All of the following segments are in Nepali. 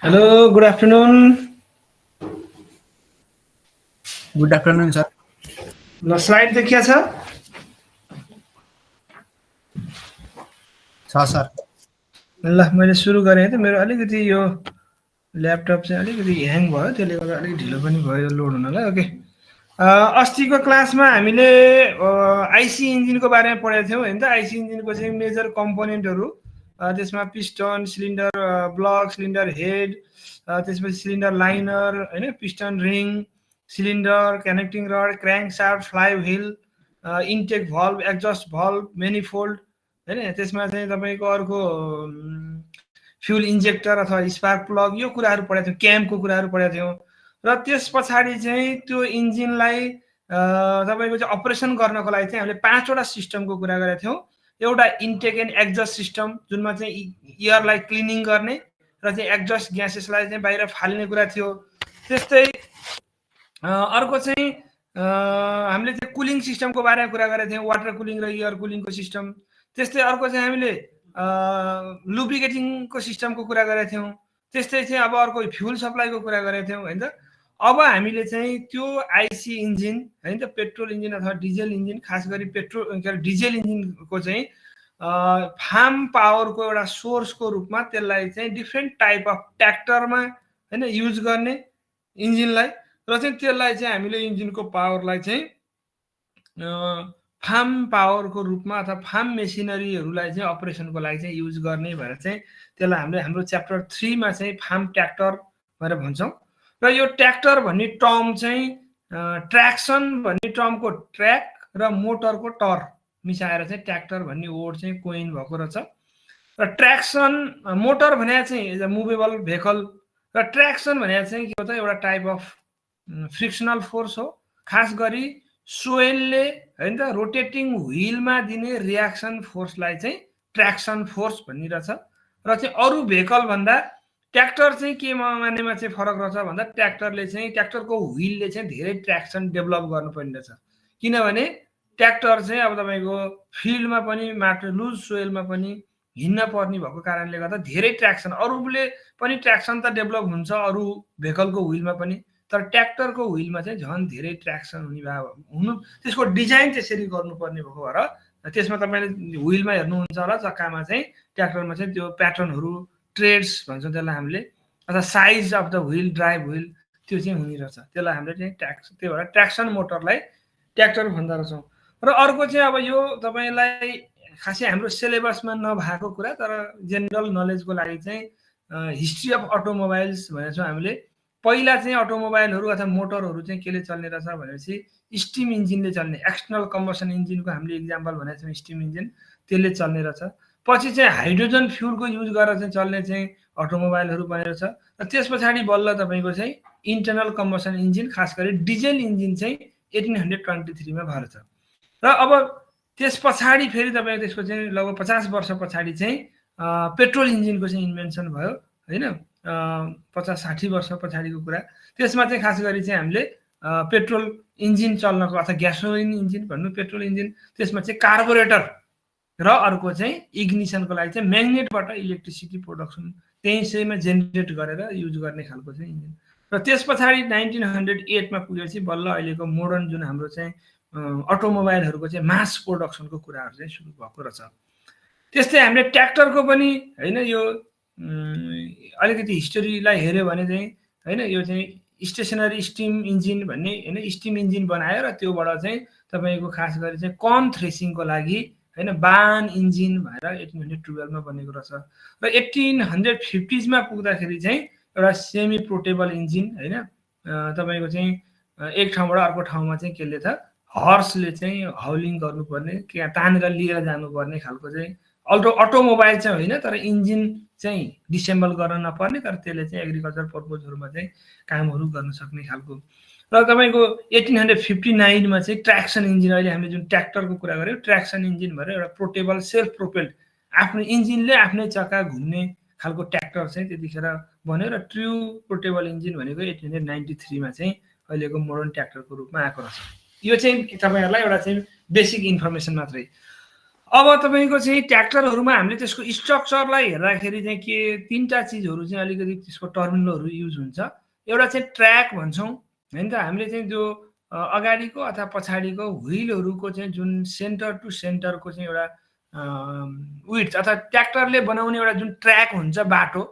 Hello, good afternoon. Good afternoon, sir. ल स्लाइड देखिया छ सर ल मैले सुरु गरेँ त मेरो अलिकति यो ल्यापटप चाहिँ अलिकति ह्याङ भयो त्यसले गर्दा अलिक ढिलो पनि भयो लोड हुनलाई ओके अस्तिको क्लासमा हामीले आइसी इन्जिनको बारेमा पढेका थियौँ हैन त आइसी इन्जिनको चाहिँ मेजर कम्पोनेन्टहरु त्यसमा piston cylinder block cylinder head त्यसपछि सिलिन्डर लाइनर हैन piston ring cylinder connecting rod crankshaft flywheel intake valve exhaust valve manifold हैन त्यसमा चाहिँ तपाईको अर्को फ्युल इन्जेक्टर अथवा स्पार्क प्लग यो कुराहरु पढेका थियौं क्याम्पको कुराहरु पढेका थियौं र त्यसपछि चाहिँ त्यो इन्जिनलाई तपाईको चाहिँ अपरेसन गर्नको लागि चाहिँ हामीले पाँचवटा सिस्टमको कुरा गरेका थियौं एउटा इन्टेक एन्ड एक्जस्ट सिस्टम जुनमा चाहिँ एयरलाई क्लिनिङ गर्ने र चाहिँ एक्जस्ट ग्यासेसलाई चाहिँ बाहिर फाल्ने कुरा थियो त्यस्तै अर्को चाहिँ हामीले चाहिँ कुलिङ सिस्टमको बारेमा कुरा गरेका थियौं वाटर कुलिङ र एयर कुलिङको सिस्टम त्यस्तै अर्को चाहिँ हामीले लुब्रिकेटिङको सिस्टमको कुरा गरेका थियौं त्यस्तै चाहिँ अब अर्को फ्युल सप्लाईको कुरा गरेका थियौं हैन त अब हामीले चाहिँ त्यो आइसी इन्जिन हैन त पेट्रोल इन्जिन अथवा डिजेल इन्जिन खास गरी पेट्रोल डिजेल इन्जिनको चाहिँ फार्म पावरको एउटा सोर्सको रूपमा त्यसलाई चाहिँ डिफरेन्ट टाइप अफ ट्र्याक्टरमा हैन युज गर्ने इन्जिनलाई र चाहिँ त्यसलाई चाहिँ हामीले इन्जिनको पावरलाई चाहिँ फार्म पावरको रूपमा अथवा फार्म मेसिनरीहरुलाई चाहिँ अपरेसनको लागि चाहिँ युज गर्ने भनेर चाहिँ त्यसलाई हामीले हाम्रो च्याप्टर 3 मा चाहिँ फार्म ट्र्याक्टर भनेर भन्छौं र यो ट्र्याक्टर भन्ने टर्म चाहिँ ट्र्याक्सन भन्ने टर्मको ट्र्याक र मोटरको टर मिसाएर चाहिँ ट्र्याक्टर भन्ने वर्ड चाहिँ कोइन भएको रहेछ र ट्र्याक्सन मोटर भने चाहिँ इज अ मुभेबल भेहिकल र ट्र्याक्सन भने चाहिँ के हो त एउटा टाइप अफ फ्रिक्सनल फोर्स हो खास गरी सोइलले हैन त रोटेटिङ व्हीलमा दिने रिएक्सन फोर्सलाई चाहिँ ट्र्याक्सन फोर्स भनिरहेछ र चाहिँ अरु भेहिकल भन्दा ट्र्याक्टर चाहिँ के मानेमा चाहिँ फरक रहेछ भन्दा ट्र्याक्टरले चाहिँ ट्र्याक्टरको व्हीलले चाहिँ धेरै ट्र्याक्सन डेभलप गर्नुपर्ने रहेछ किनभने ट्र्याक्टर चाहिँ अब तपाईको फिल्डमा पनि माटो लुज सोइलमा पनि हिन्न पर्ने भएको कारणले गर्दा धेरै ट्र्याक्सन अरुले पनि ट्र्याक्सन त डेभलप हुन्छ अरु भेहिकलको व्हीलमा पनि तर ट्र्याक्टरको व्हीलमा चाहिँ झन् धेरै ट्र्याक्सन हुनु त्यसको डिजाइन त्यसरी गर्नुपर्ने भएको भएर त्यसमा तपाईले व्हीलमा हेर्नुहुन्छ होला चक्कामा चाहिँ ट्र्याक्टरमा चाहिँ त्यो प्याटर्नहरु ट्रेड्स भन्छ त्यसलाई हामीले अथवा size of the wheel drive wheel त्यो चाहिँ हुने रहेछ त्यसलाई हामीले चाहिँ त्यो भएर ट्र्याक्सन मोटरलाई ट्र्याक्टर भन्दो रहेछौं र अर्को चाहिँ अब यो तपाईलाई खासै हाम्रो सिलेबसमा नभएको कुरा तर जेनरल नलेजको लागि चाहिँ हिस्ट्री अफ अटोमोबाइल्स भनेको हामीले पहिला चाहिँ अटोमोबाइलहरु अथवा मोटरहरु चाहिँ केले चल्ने रहेछ भनेपछि स्टिम इन्जिनले चल्ने एक्सटर्नल कम्बसन इन्जिनको हामीले एक्जाम्पल भनेको छौं स्टिम इन्जिन त्यसले चल्ने रहेछ पछि चाहिँ हाइड्रोजन फ्युलको युज गरेर चाहिँ चल्ने चाहिँ अटोमोबाइलहरु बनेको छ र त्यसपछि बल्ल तपाईको चाहिँ इन्टरनल कम्बसन इन्जिन खास गरी डिजेल इन्जिन चाहिँ 1823 मा भएको छ र अब त्यसपछि फेरि तपाईको त्यसको चाहिँ लगभग 50 वर्ष पछाडी चाहिँ पेट्रोल इन्जिनको चाहिँ इन्भेन्सन भयो हैन 50-60 वर्ष पछाडीको कुरा त्यसमा चाहिँ खास गरी चाहिँ हामीले पेट्रोल इन्जिन चल्नको अथवा ग्यासोलिन इन्जिन भन्नु पेट्रोल इन्जिन त्यसमा चाहिँ कार्बोरेटर र अर्को चाहिँ इग्निसनको लागि चाहिँ म्याग्नेटबाट इलेक्ट्रिसिटी प्रोडक्सन त्यसैमा जेनेरेट गरेर युज गर्ने खालको चाहिँ इन्जिन। र त्यस पछाडि 1908मा पुगेपछि बल्ल अहिलेको मोडर्न जुन हाम्रो चाहिँ अटोमोबाइलहरूको चाहिँ मास प्रोडक्सनको कुराहरू चाहिँ सुरु भएको रहेछ। त्यस्तै हामीले ट्र्याक्टरको पनि होइन यो अलिकति हिस्टोरीलाई हेऱ्यो भने चाहिँ होइन यो चाहिँ स्टेसनरी स्टिम इन्जिन भन्ने होइन स्टिम इन्जिन बनायो र त्योबाट चाहिँ तपाईँको खास गरी चाहिँ कर्न थ्रेसिङको लागि होइन बान इन्जिन भएर 1812मा बनेको रहेछ। र 1850मा पुग्दाखेरि चाहिँ एउटा सेमी पोर्टेबल इन्जिन होइन तपाईँको चाहिँ एक ठाउँबाट अर्को ठाउँमा चाहिँ केले त हर्सले चाहिँ हाउलिङ गर्नुपर्ने तानेर लिएर जानुपर्ने खालको चाहिँ अटोमोबाइल चाहिँ होइन तर इन्जिन चाहिँ डिसेम्बल गर्न नपर्ने तर त्यसले चाहिँ एग्रिकल्चर पर्पजहरूमा चाहिँ कामहरू गर्न सक्ने खालको। र तपाईँको 1859मा चाहिँ ट्र्याक्सन इन्जिन अहिले हामीले जुन ट्र्याक्टरको कुरा गऱ्यौँ ट्र्याक्सन इन्जिन भएर एउटा पोर्टेबल सेल्फ प्रोपेल्ड आफ्नो इन्जिनले आफ्नै चक्का घुम्ने खालको ट्र्याक्टर चाहिँ त्यतिखेर बन्यो। र ट्रु पोर्टेबल इन्जिन भनेको 1893मा चाहिँ अहिलेको मोडर्न ट्र्याक्टरको रूपमा आएको रहेछ। यो चाहिँ तपाईँहरूलाई एउटा चाहिँ बेसिक इन्फर्मेसन मात्रै। अब तपाईँको चाहिँ ट्र्याक्टरहरूमा हामीले त्यसको स्ट्रक्चरलाई हेर्दाखेरि चाहिँ के तिनवटा चिजहरू चाहिँ अलिकति त्यसको टर्मिनलहरू युज हुन्छ। एउटा चाहिँ ट्र्याक भन्छौँ होइन त, हामीले चाहिँ जो अगाडिको अथवा पछाडिको व्हिलहरूको चाहिँ जुन सेन्टर टु सेन्टरको चाहिँ एउटा विड्थ अथवा ट्र्याक्टरले बनाउने एउटा जुन ट्र्याक हुन्छ बाटो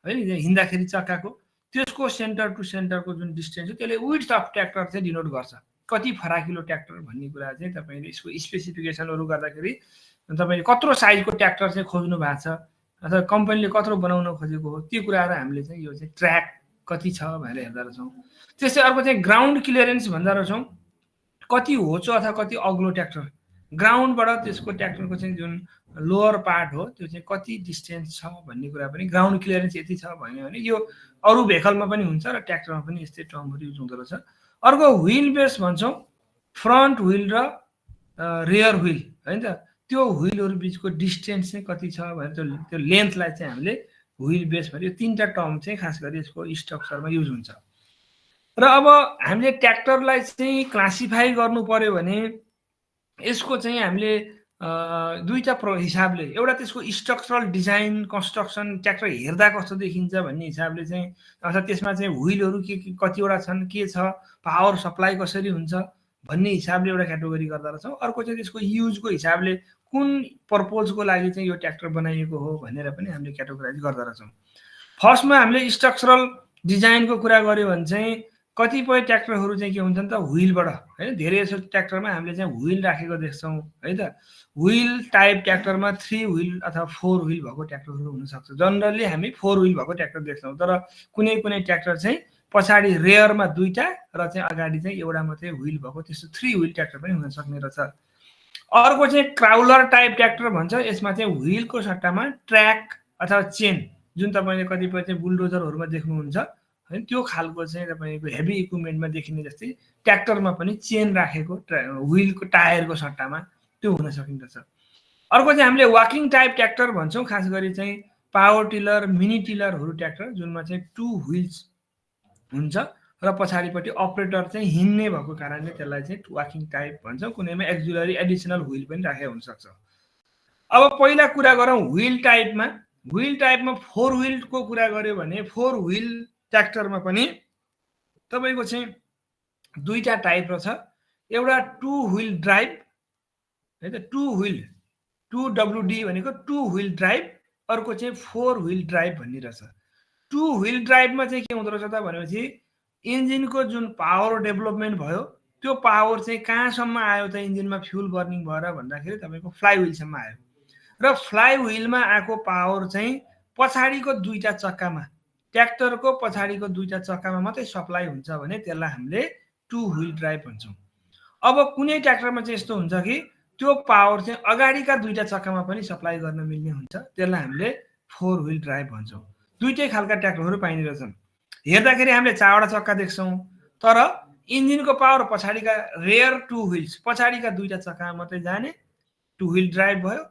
है हिँड्दाखेरि चक्काको त्यसको सेन्टर टु सेन्टरको जुन डिस्टेन्स हो त्यसले विड्थ अफ ट्र्याक्टर चाहिँ डिनोट गर्छ। कति फराकिलो ट्र्याक्टर भन्ने कुरा चाहिँ तपाईँले यसको स्पेसिफिकेसनहरू गर्दाखेरि तपाईँले कत्रो साइजको ट्र्याक्टर चाहिँ खोज्नु भएको छ अथवा कम्पनीले कत्रो बनाउन खोजेको हो त्यो कुराहरू हामीले चाहिँ यो चाहिँ ट्र्याक कति छ भनेर हेर्दा रहेछौँ। त्यस्तै अर्को चाहिँ ग्राउन्ड क्लियरेन्स भन्दा रहेछौँ, कति होचो अथवा कति अग्लो ट्र्याक्टर ग्राउन्डबाट त्यसको ट्र्याक्टरको चाहिँ जुन लोवर पार्ट हो त्यो चाहिँ कति डिस्टेन्स छ भन्ने कुरा पनि ग्राउन्ड क्लियरेन्स यति छ भन्यो भने यो अरू भेकलमा पनि हुन्छ र ट्र्याक्टरमा पनि यस्तै टर्महरू युज हुँदो रहेछ। अर्को व्हिल बेस भन्छौँ, फ्रन्ट व्हिल र रेयर व्हिल होइन त त्यो व्हिलहरू बिचको डिस्टेन्स चाहिँ कति छ भनेर त्यो लेन्थलाई चाहिँ हामीले व्हिल बेस भन्यो। यो तिनवटा टर्म चाहिँ खास गरी यसको स्ट्रक्चरमा युज हुन्छ। र अब हामीले ट्र्याक्टरलाई चाहिँ क्लासिफाई गर्नु पर्यो भने यसको चाहिँ हामीले दुईवटा हिसाबले एउटा त्यसको स्ट्रक्चरल डिजाइन कन्स्ट्रक्सन ट्र्याक्टर हेर्दा कस्तो देखिन्छ भन्ने हिसाबले चाहिँ अथवा त्यसमा चाहिँ व्हिलहरू के कतिवटा छन् के छ पावर सप्लाई कसरी हुन्छ भन्ने हिसाबले एउटा क्याटेगोरी गर्दा रहेछौँ। अर्को चाहिँ त्यसको युजको हिसाबले कुन पर्पोजको लागि चाहिँ यो ट्र्याक्टर बनाइएको हो भनेर पनि हामीले क्याटेगोराइज गर्दा रहेछौँ। फर्स्टमा हामीले स्ट्रक्चरल डिजाइनको कुरा गऱ्यो भने चाहिँ कतिपय ट्र्याक्टरहरू चाहिँ के हुन्छन् त व्हिलबाट होइन धेरै जसो ट्र्याक्टरमा हामीले चाहिँ व्हिल राखेको देख्छौँ है त। व्हिल टाइप ट्र्याक्टरमा 3 व्हिल अथवा 4 व्हिल भएको ट्र्याक्टरहरू हुनसक्छ। जनरली हामी 4 व्हिल भएको ट्र्याक्टर देख्छौँ तर कुनै कुनै ट्र्याक्टर चाहिँ पछाडि रेयरमा दुईवटा र चाहिँ अगाडि चाहिँ एउटा मात्रै व्हिल भएको त्यस्तो 3 व्हिल ट्र्याक्टर पनि हुन सक्ने रहेछ। अर्को चाहिँ क्राउलर टाइप ट्र्याक्टर भन्छ, यसमा चाहिँ व्हिलको सट्टामा ट्र्याक अथवा चेन जुन तपाईँले कतिपय चाहिँ बुलडोजरहरूमा देख्नुहुन्छ है त्यो खालको चाहिँ तपाईँको हेभी इक्विपमेन्टमा देखिने जस्तै ट्र्याक्टरमा पनि चेन राखेको व्हिलको टायरको सट्टामा त्यो हुन सकिन्छ। अर्को चाहिँ हामीले वाकिङ टाइप ट्र्याक्टर भन्छौँ, खास गरी चाहिँ पावर टिलर मिनी टिलरहरू ट्र्याक्टर जुनमा चाहिँ 2 व्हिल्स हुन्छ र पछाडिपट्टि अपरेटर चाहिँ हिँड्ने भएको कारणले त्यसलाई चाहिँ वाकिङ टाइप भन्छौँ। कुनैमा एक्जुलरी एडिसनल व्हिल पनि राखेको हुनसक्छ। अब पहिला कुरा गरौँ व्हिल टाइपमा। व्हिल टाइपमा 4 व्हिलको कुरा गऱ्यो भने 4 व्हिल ट्र्याक्टरमा पनि तपाईँको चाहिँ दुईवटा टाइप रहेछ। एउटा 2 व्हिल ड्राइभ है त 2 व्हिल 2WD भनेको 2 व्हिल ड्राइभ, अर्को चाहिँ 4 व्हिल ड्राइभ भन्ने रहेछ। 2 व्हिल ड्राइभमा चाहिँ के हुँदो रहेछ त भनेपछि इन्जिनको जुन पावर डेभलपमेन्ट भयो त्यो पावर चाहिँ कहाँसम्म आयो त इन्जिनमा फ्युल बर्निङ भएर भन्दाखेरि तपाईँको फ्लाइ व्हिलसम्म आयो र फ्लाइ व्हिलमा आएको पावर चाहिँ पछाडिको दुईवटा चक्कामा ट्र्याक्टरको पछाडिको दुईवटा चक्कामा मात्रै सप्लाई हुन्छ भने त्यसलाई हामीले 2 व्हिल ड्राइभ भन्छौँ। अब कुनै ट्र्याक्टरमा चाहिँ यस्तो हुन्छ कि त्यो पावर चाहिँ अगाडिका दुईवटा चक्कामा पनि सप्लाई गर्न मिल्ने हुन्छ, त्यसलाई हामीले 4 व्हिल ड्राइभ भन्छौँ। दुईटै खालका ट्र्याक्टरहरू पाइने रहेछन्। हेर्दाखेरि हामीले 4वटा चक्का देख्छौँ तर इन्जिनको पावर पछाडिका रेयर 2 व्हिल्स पछाडिका दुईवटा चक्कामा मात्रै जाने 2 व्हिल ड्राइभ भयो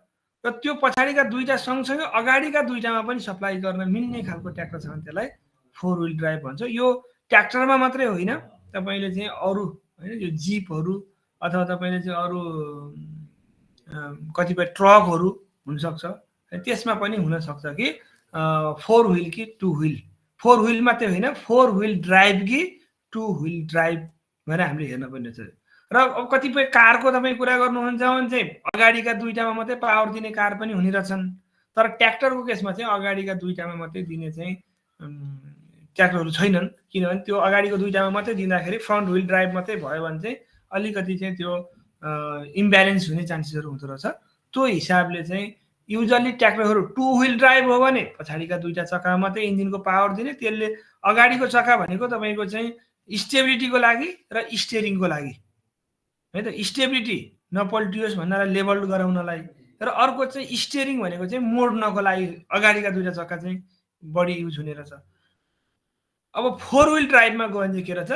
र त्यो पछाडिका दुईवटा सँगसँगै अगाडिका दुईवटामा पनि सप्लाई गर्न मिल्ने खालको ट्र्याक्टर छ भने त्यसलाई 4 व्हिल ड्राइभ भन्छ। यो ट्र्याक्टरमा मात्रै होइन, तपाईँले चाहिँ अरू होइन यो जिपहरू अथवा तपाईँले चाहिँ अरू कतिपय ट्रकहरू हुनसक्छ, त्यसमा पनि हुनसक्छ कि 4 व्हील कि 2 व्हील, 4 व्हील मात्रै होइन 4 व्हील ड्राइभ कि 2 व्हील ड्राइभ भनेर हामीले हेर्न पर्ने छ। र अब कतिपय कारको तपाईँ कुरा गर्नुहुन्छ भने चाहिँ अगाडिका दुईटामा मात्रै पावर दिने कार पनि हुने रहेछन्, तर ट्र्याक्टरको केसमा चाहिँ अगाडिका दुईटामा मात्रै दिने चाहिँ ट्र्याक्टरहरू छैनन्, किनभने त्यो अगाडिको दुईटामा मात्रै दिँदाखेरि फ्रन्ट व्हील ड्राइभ मात्रै भयो भने चाहिँ अलिकति चाहिँ त्यो इम्ब्यालेन्स हुने चान्सेसहरू हुँदो रहेछ। त्यो हिसाबले चाहिँ युजली ट्र्याक्टरहरू 2 व्हील ड्राइभ हो भने पछाडिका दुईटा चक्कामा मात्रै इन्जिनको पावर दिने, त्यसले अगाडिको चक्का भनेको तपाईँको चाहिँ स्टेबिलिटीको लागि र स्टियरिङको लागि है त, स्टेबिलिटी नपल्टियोस् भनेर लेभल गराउनलाई, र अर्को चाहिँ स्टियरिङ भनेको चाहिँ मोड्नको लागि अगाडिका दुईटा चक्का चाहिँ बढी युज हुने रहेछ। अब 4 व्हील ड्राइभमा गयो भने चाहिँ के रहेछ,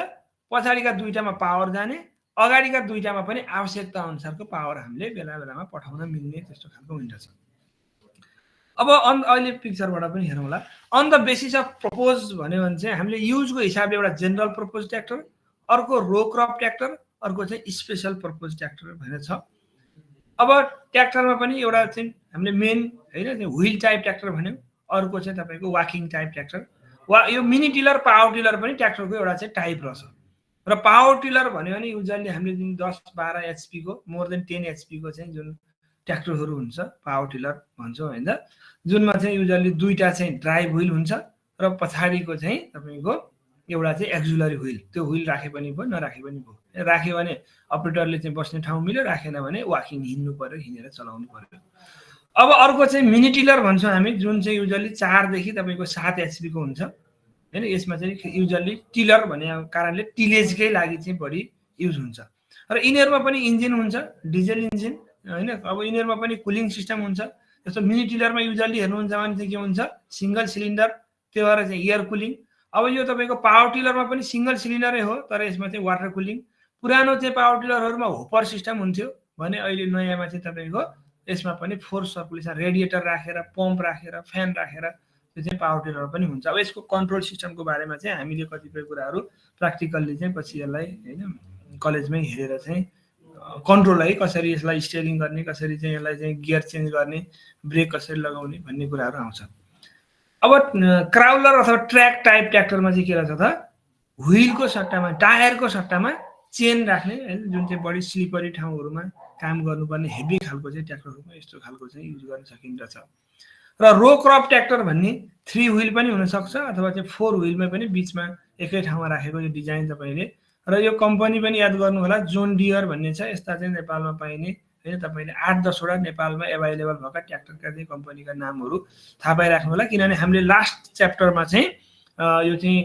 पछाडिका दुईटामा पावर जाने, अगाडिका दुईटामा पनि आवश्यकता अनुसारको पावर हामीले बेला बेलामा पठाउन मिल्ने त्यस्तो खालको हुन्छ। अब अहिले पिक्चरबाट पनि हेरौँला। On the basis of propose भन्यो भने चाहिँ हामीले युजको हिसाबले एउटा जेनरल प्रपोज ट्र्याक्टर, अर्को रो क्रप ट्र्याक्टर, अर्को चाहिँ स्पेसल प्रपोज ट्र्याक्टर भनेर छ। अब ट्र्याक्टरमा पनि एउटा चाहिँ हामीले मेन होइन व्हील टाइप ट्र्याक्टर भन्यौँ, अर्को चाहिँ तपाईँको वाकिङ टाइप ट्र्याक्टर, वा यो मिनी टिलर पावर टिलर पनि ट्र्याक्टरको एउटा चाहिँ टाइप रहेछ। र पावर टिलर भन्यो भने युजली हामीले जुन 10-12 एचपीको मोर देन 10 एचपीको चाहिँ जुन ट्र्याक्टरहरू हुन्छ पावर टिलर भन्छौँ होइन, जुनमा चाहिँ युजली दुईटा चाहिँ ड्राइभ व्हील हुन्छ र पछाडिको चाहिँ तपाईँको एउटा चाहिँ एक्जुलरी व्हील, त्यो व्हील राखे पनि भयो नराखे पनि भयो, राख्यो भने अपरेटरले चाहिँ बस्ने ठाउँ मिल्यो, राखेन भने वाकिङ हिँड्नु पर्यो, हिँडेर चलाउनु पर्यो। अब अर्को चाहिँ मिनी टिलर भन्छौँ हामी, जुन चाहिँ युजली 4 देखि तपाईँको 7 एचपीको हुन्छ होइन, यसमा चाहिँ युजली टिलर भन्ने कारणले टिलेजकै लागि चाहिँ बढी युज हुन्छ। र यिनीहरूमा पनि इन्जिन हुन्छ, डिजेल इन्जिन होइन। अब यिनीहरूमा पनि कुलिङ सिस्टम हुन्छ। जस्तो मिनी टिलरमा युजली हेर्नुहुन्छ भने चाहिँ के हुन्छ, सिङ्गल सिलिन्डर, त्यो भएर चाहिँ एयर कुलिङ। अब यो तपाईँको पावर टिलरमा पनि सिङ्गल सिलिन्डरै हो, तर यसमा चाहिँ वाटर कुलिङ। पुरानो चाहिँ पावर टिलरहरूमा होपर सिस्टम हुन्थ्यो भने अहिले नयाँमा चाहिँ तपाईँको यसमा पनि फोर्स सर्कुलेसन, रेडिएटर राखेर, पम्प राखेर, फ्यान राखेर त्यो चाहिँ पावर टिलर पनि हुन्छ। अब यसको कन्ट्रोल सिस्टमको बारेमा चाहिँ हामीले कतिपय कुराहरू प्र्याक्टिकल्ली चाहिँ पछि यसलाई होइन कलेजमै हेरेर चाहिँ कन्ट्रोल है, कसरी यसलाई स्टियरिङ गर्ने, कसरी चाहिँ यसलाई चाहिँ गियर चेन्ज गर्ने, ब्रेक कसरी लगाउने भन्ने कुराहरू आउँछ। अब क्राउलर अथवा ट्र्याक टाइप ट्र्याक्टरमा चाहिँ के रहेछ त, व्हीलको सट्टामा टायरको सट्टामा चेन राख्ने होइन, जुन चाहिँ बढी स्लिपरी ठाउँहरूमा काम गर्नुपर्ने हेभी खालको चाहिँ ट्र्याक्टरहरूमा यस्तो खालको चाहिँ युज गर्न सकिन्छ। र रो क्रप ट्र्याक्टर भन्ने 3 व्हील पनि हुनसक्छ अथवा चाहिँ 4 व्हीलमै पनि बिचमा एकै ठाउँमा राखेको यो डिजाइन तपाईँले। र यो कम्पनी पनि याद गर्नु होला, जोन डियर भन्ने छ, यस्ता चाहिँ नेपालमा पाइने होइन, तपाईँले 8-10 वटा नेपालमा एभाइलेबल भएका ट्र्याक्टरका चाहिँ कम्पनीका नामहरू थाहा पाइराख्नु होला, किनभने हामीले लास्ट च्याप्टरमा चाहिँ यो चाहिँ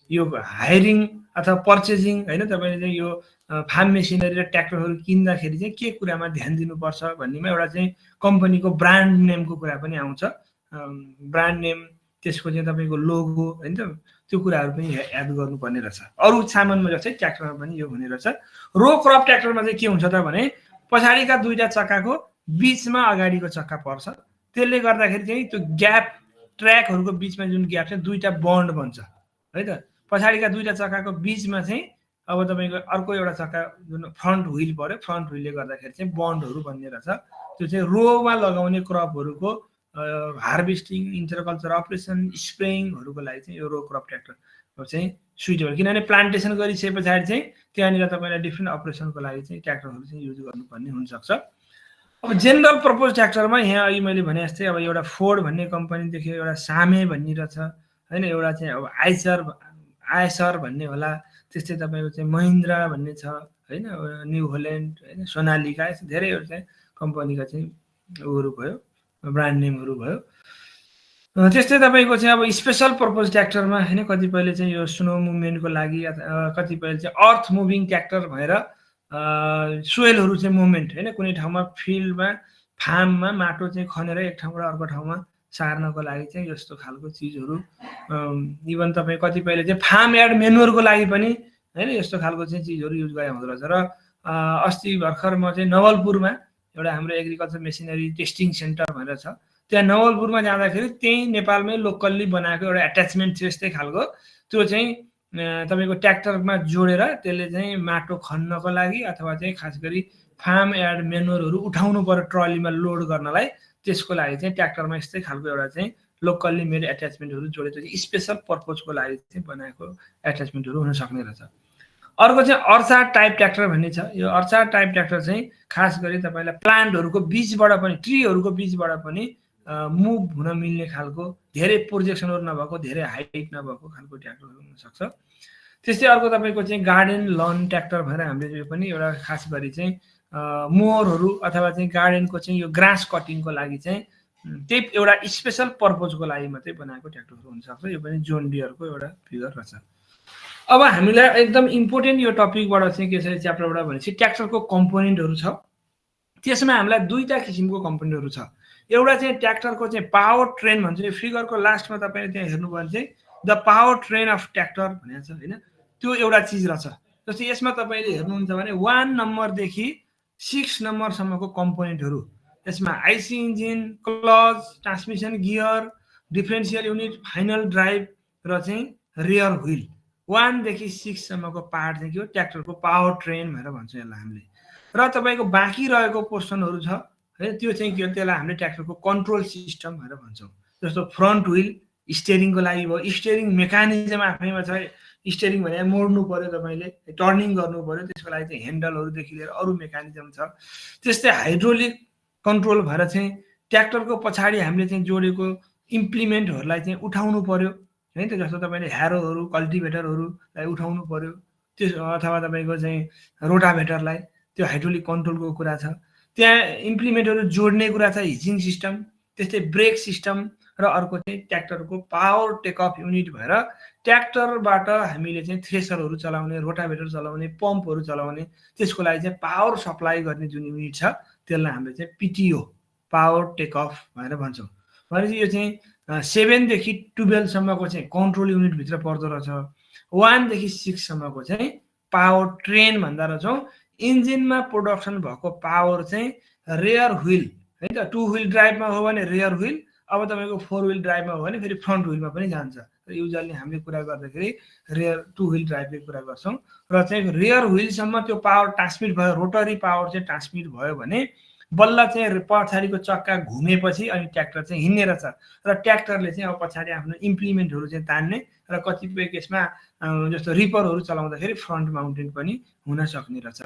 यो हायरिङ अथवा पर्चेजिङ होइन, तपाईँले चाहिँ यो फार्म मेसिनरी र ट्र्याक्टरहरू किन्दाखेरि चाहिँ के कुरामा ध्यान दिनुपर्छ भन्नेमा एउटा चाहिँ कम्पनीको ब्रान्ड नेमको कुरा पनि आउँछ। ब्रान्ड नेम, त्यसको चाहिँ तपाईँको लोगो होइन, त्यो कुराहरू पनि याद गर्नुपर्ने रहेछ। अरू सामानमा जस्तै ट्र्याक्टरमा पनि यो हुने रहेछ। रो क्रप ट्र्याक्टरमा चाहिँ के हुन्छ त भने पछाडिका दुईटा चक्काको बिचमा अगाडिको चक्का पर्छ, त्यसले गर्दाखेरि चाहिँ त्यो ग्याप, ट्र्याकहरूको बिचमा जुन ग्याप चाहिँ दुईटा बन्ड बन्छ है त, पछाडिका दुईटा चक्काको बिचमा चाहिँ अब तपाईँको अर्को एउटा चक्का जुन फ्रन्ट व्हील पर्यो, फ्रन्ट व्हीलले गर्दाखेरि चाहिँ बन्डहरू बन्ने रहेछ। त्यो चाहिँ रोमा लगाउने क्रपहरूको हार्भेस्टिङ, इन्टरकल्चर अपरेसन, स्प्रेइङहरूको लागि चाहिँ यो रो क्रप ट्र्याक्टर चाहिँ सुइटेबल, किनभने प्लान्टेसन गरिसके पछाडि चाहिँ त्यहाँनिर तपाईँलाई डिफ्रेन्ट अपरेसनको लागि चाहिँ ट्र्याक्टरहरू चाहिँ युज गर्नुपर्ने हुनसक्छ। अब जेनरल पर्पज ट्र्याक्टरमा यहाँ अहिले मैले भने जस्तै अब एउटा फोर्ड भन्ने कम्पनीदेखि एउटा सामे भन्ने रहेछ होइन, एउटा चाहिँ अब आयसर भन्ने होला, त्यस्तै तपाईँको चाहिँ महिन्द्रा भन्ने छ होइन, न्यू होल्यान्ड होइन, सोनालिका, यस्तो धेरैहरू चाहिँ कम्पनीका चाहिँ उहरू भयो, ब्रान्ड नेमहरू भयो। त्यस्तै तपाईँको चाहिँ अब स्पेसल पर्पज ट्र्याक्टरमा होइन, कतिपयले चाहिँ यो स्नो मुभमेन्टको लागि, कतिपयले चाहिँ अर्थ मुभिङ ट्र्याक्टर भएर सोइलहरू चाहिँ मुभमेन्ट होइन, कुनै ठाउँमा फिल्डमा फार्ममा माटो चाहिँ खनेर एक ठाउँबाट अर्को ठाउँमा सार्नको लागि चाहिँ यस्तो खालको चिजहरू, इभन तपाईँ कतिपयले चाहिँ फार्म यार्ड मेनुअरको लागि पनि होइन यस्तो खालको चाहिँ चिजहरू युज गरे हुँदो रहेछ। र अस्ति भर्खर म चाहिँ नवलपुरमा एउटा हाम्रो एग्रिकल्चर मेसिनरी टेस्टिङ सेन्टर भनेर छ, त्यहाँ नवलपुरमा जाँदाखेरि त्यही नेपालमै लोकल्ली बनाएको एउटा एट्याचमेन्ट थियो यस्तै खालको, त्यो चाहिँ तपाईँको ट्र्याक्टरमा जोडेर त्यसले चाहिँ माटो खन्नको लागि अथवा चाहिँ खास गरी फार्म यार्ड मेनुअरहरू उठाउनु पर्यो ट्रलीमा लोड गर्नलाई, त्यसको लागि चाहिँ ट्र्याक्टरमा यस्तै खालको एउटा चाहिँ लोकल्ली मेड एट्याचमेन्टहरू जोडेको चाहिँ स्पेसल पर्पजको लागि चाहिँ बनाएको एट्याचमेन्टहरू हुन सक्ने रहेछ। अर्को चाहिँ अर्चा टाइप ट्र्याक्टर भन्ने छ। यो अर्चा टाइप ट्र्याक्टर चाहिँ खास गरी तपाईँलाई प्लान्टहरूको बिचबाट पनि, ट्रीहरूको बिचबाट पनि मुभ हुन मिल्ने खालको, धेरै प्रोजेक्सनहरू नभएको, धेरै हाइट नभएको खालको ट्र्याक्टरहरू हुनसक्छ। त्यस्तै अर्को तपाईँको चाहिँ गार्डन लन ट्र्याक्टर भनेर हामीले यो पनि एउटा खास गरी चाहिँ मोहरहरू अथवा चाहिँ गार्डनको चाहिँ यो ग्रास कटिङको लागि चाहिँ त्यही एउटा स्पेसल पर्पजको लागि मात्रै बनाएको ट्र्याक्टरहरू हुनसक्छ। यो पनि जोन डियरको एउटा फिगर रहेछ। अब हामीलाई एकदम इम्पोर्टेन्ट यो टपिकबाट चाहिँ के छ च्याप्टरबाट भनेपछि ट्र्याक्टरको कम्पोनेन्टहरू छ। त्यसमा हामीलाई दुईवटा किसिमको कम्पोनेन्टहरू छ। एउटा चाहिँ ट्र्याक्टरको चाहिँ पावर ट्रेन भन्छ। यो फिगरको लास्टमा तपाईँले त्यहाँ हेर्नुभयो भने चाहिँ the power train of tractor भनेको छ होइन, त्यो एउटा चिज रहेछ। जस्तै यसमा तपाईँले हेर्नुहुन्छ भने 1 नम्बरदेखि 6 नम्बरसम्मको कम्पोनेन्टहरू, यसमा आइसी engine, clutch, transmission gear, differential unit, final drive र चाहिँ रियर व्हिल, 1 देखि 6 सम्मको पार्ट चाहिँ के हो ट्र्याक्टरको पावर ट्रेन भनेर भन्छौँ यसलाई हामीले। र तपाईँको बाँकी रहेको पोर्सनहरू छ है, त्यो चाहिँ के हो त्यसलाई हामीले ट्र्याक्टरको कन्ट्रोल सिस्टम भनेर भन्छौँ। जस्तो फ्रन्ट व्हिल स्टेरिङको लागि भयो, स्टेरिङ मेकानिजम आफैमा छ, स्टेरिङ भने मोड्नु पर्यो, तपाईँले टर्निङ गर्नु पर्यो, त्यसको लागि चाहिँ ह्यान्डलहरूदेखि लिएर अरू मेकानिजम छ। त्यस्तै हाइड्रोलिक कन्ट्रोल भएर चाहिँ ट्र्याक्टरको पछाडि हामीले चाहिँ जोडेको इम्प्लिमेन्टहरूलाई चाहिँ उठाउनु पर्यो है त। जस्तो तपाईँले ह्यारोहरू, कल्टिभेटरहरूलाई उठाउनु पर्यो, त्यो अथवा तपाईँको चाहिँ रोटाभेटरलाई, त्यो हाइड्रोलिक कन्ट्रोलको कुरा छ। त्यहाँ इम्प्लिमेन्टहरू जोड्ने कुरा छ, हिचिङ सिस्टम, त्यस्तै ब्रेक सिस्टम, र अर्को चाहिँ ट्र्याक्टरको पावर टेकअफ युनिट भएर ट्र्याक्टरबाट हामीले चाहिँ थ्रेसरहरू चलाउने, रोटाभेटर चलाउने, पम्पहरू चलाउने, त्यसको लागि चाहिँ पावर सप्लाई गर्ने जुन युनिट छ त्यसलाई हामीले चाहिँ पिटिओ पावर टेकअफ भनेर भन्छौँ। भनेपछि यो चाहिँ 7 देखि 12 सम्मको चाहिँ कन्ट्रोल युनिटभित्र पर्दो रहेछ। 1 देखि 6 सम्मको चाहिँ पावर ट्रेन भन्दा रहेछौँ। इन्जिनमा प्रोडक्सन भएको पावर चाहिँ रेयर व्हिल है त, 2 व्हिल ड्राइभमा हो भने रेयर व्हिल, अब तपाईँको 4 व्हिल ड्राइभमा हो भने फेरि फ्रन्ट व्हिलमा पनि जान्छ। र युजली हामीले कुरा गर्दाखेरि रेयर 2 व्हिल ड्राइभकै कुरा गर्छौँ। र चाहिँ रेयर व्हिलसम्म त्यो पावर ट्रान्समिट भयो, रोटरी पावर चाहिँ ट्रान्समिट भयो भने बल्ल चाहिँ पछाडिको चक्का घुमेपछि अनि ट्र्याक्टर चाहिँ हिँड्ने रहेछ। र ट्र्याक्टरले चाहिँ अब पछाडि आफ्नो इम्प्लिमेन्टहरू चाहिँ तान्ने, र कतिपय केसमा जस्तो रिपरहरू चलाउँदाखेरि फ्रन्ट माउन्टेन पनि हुन सक्ने रहेछ।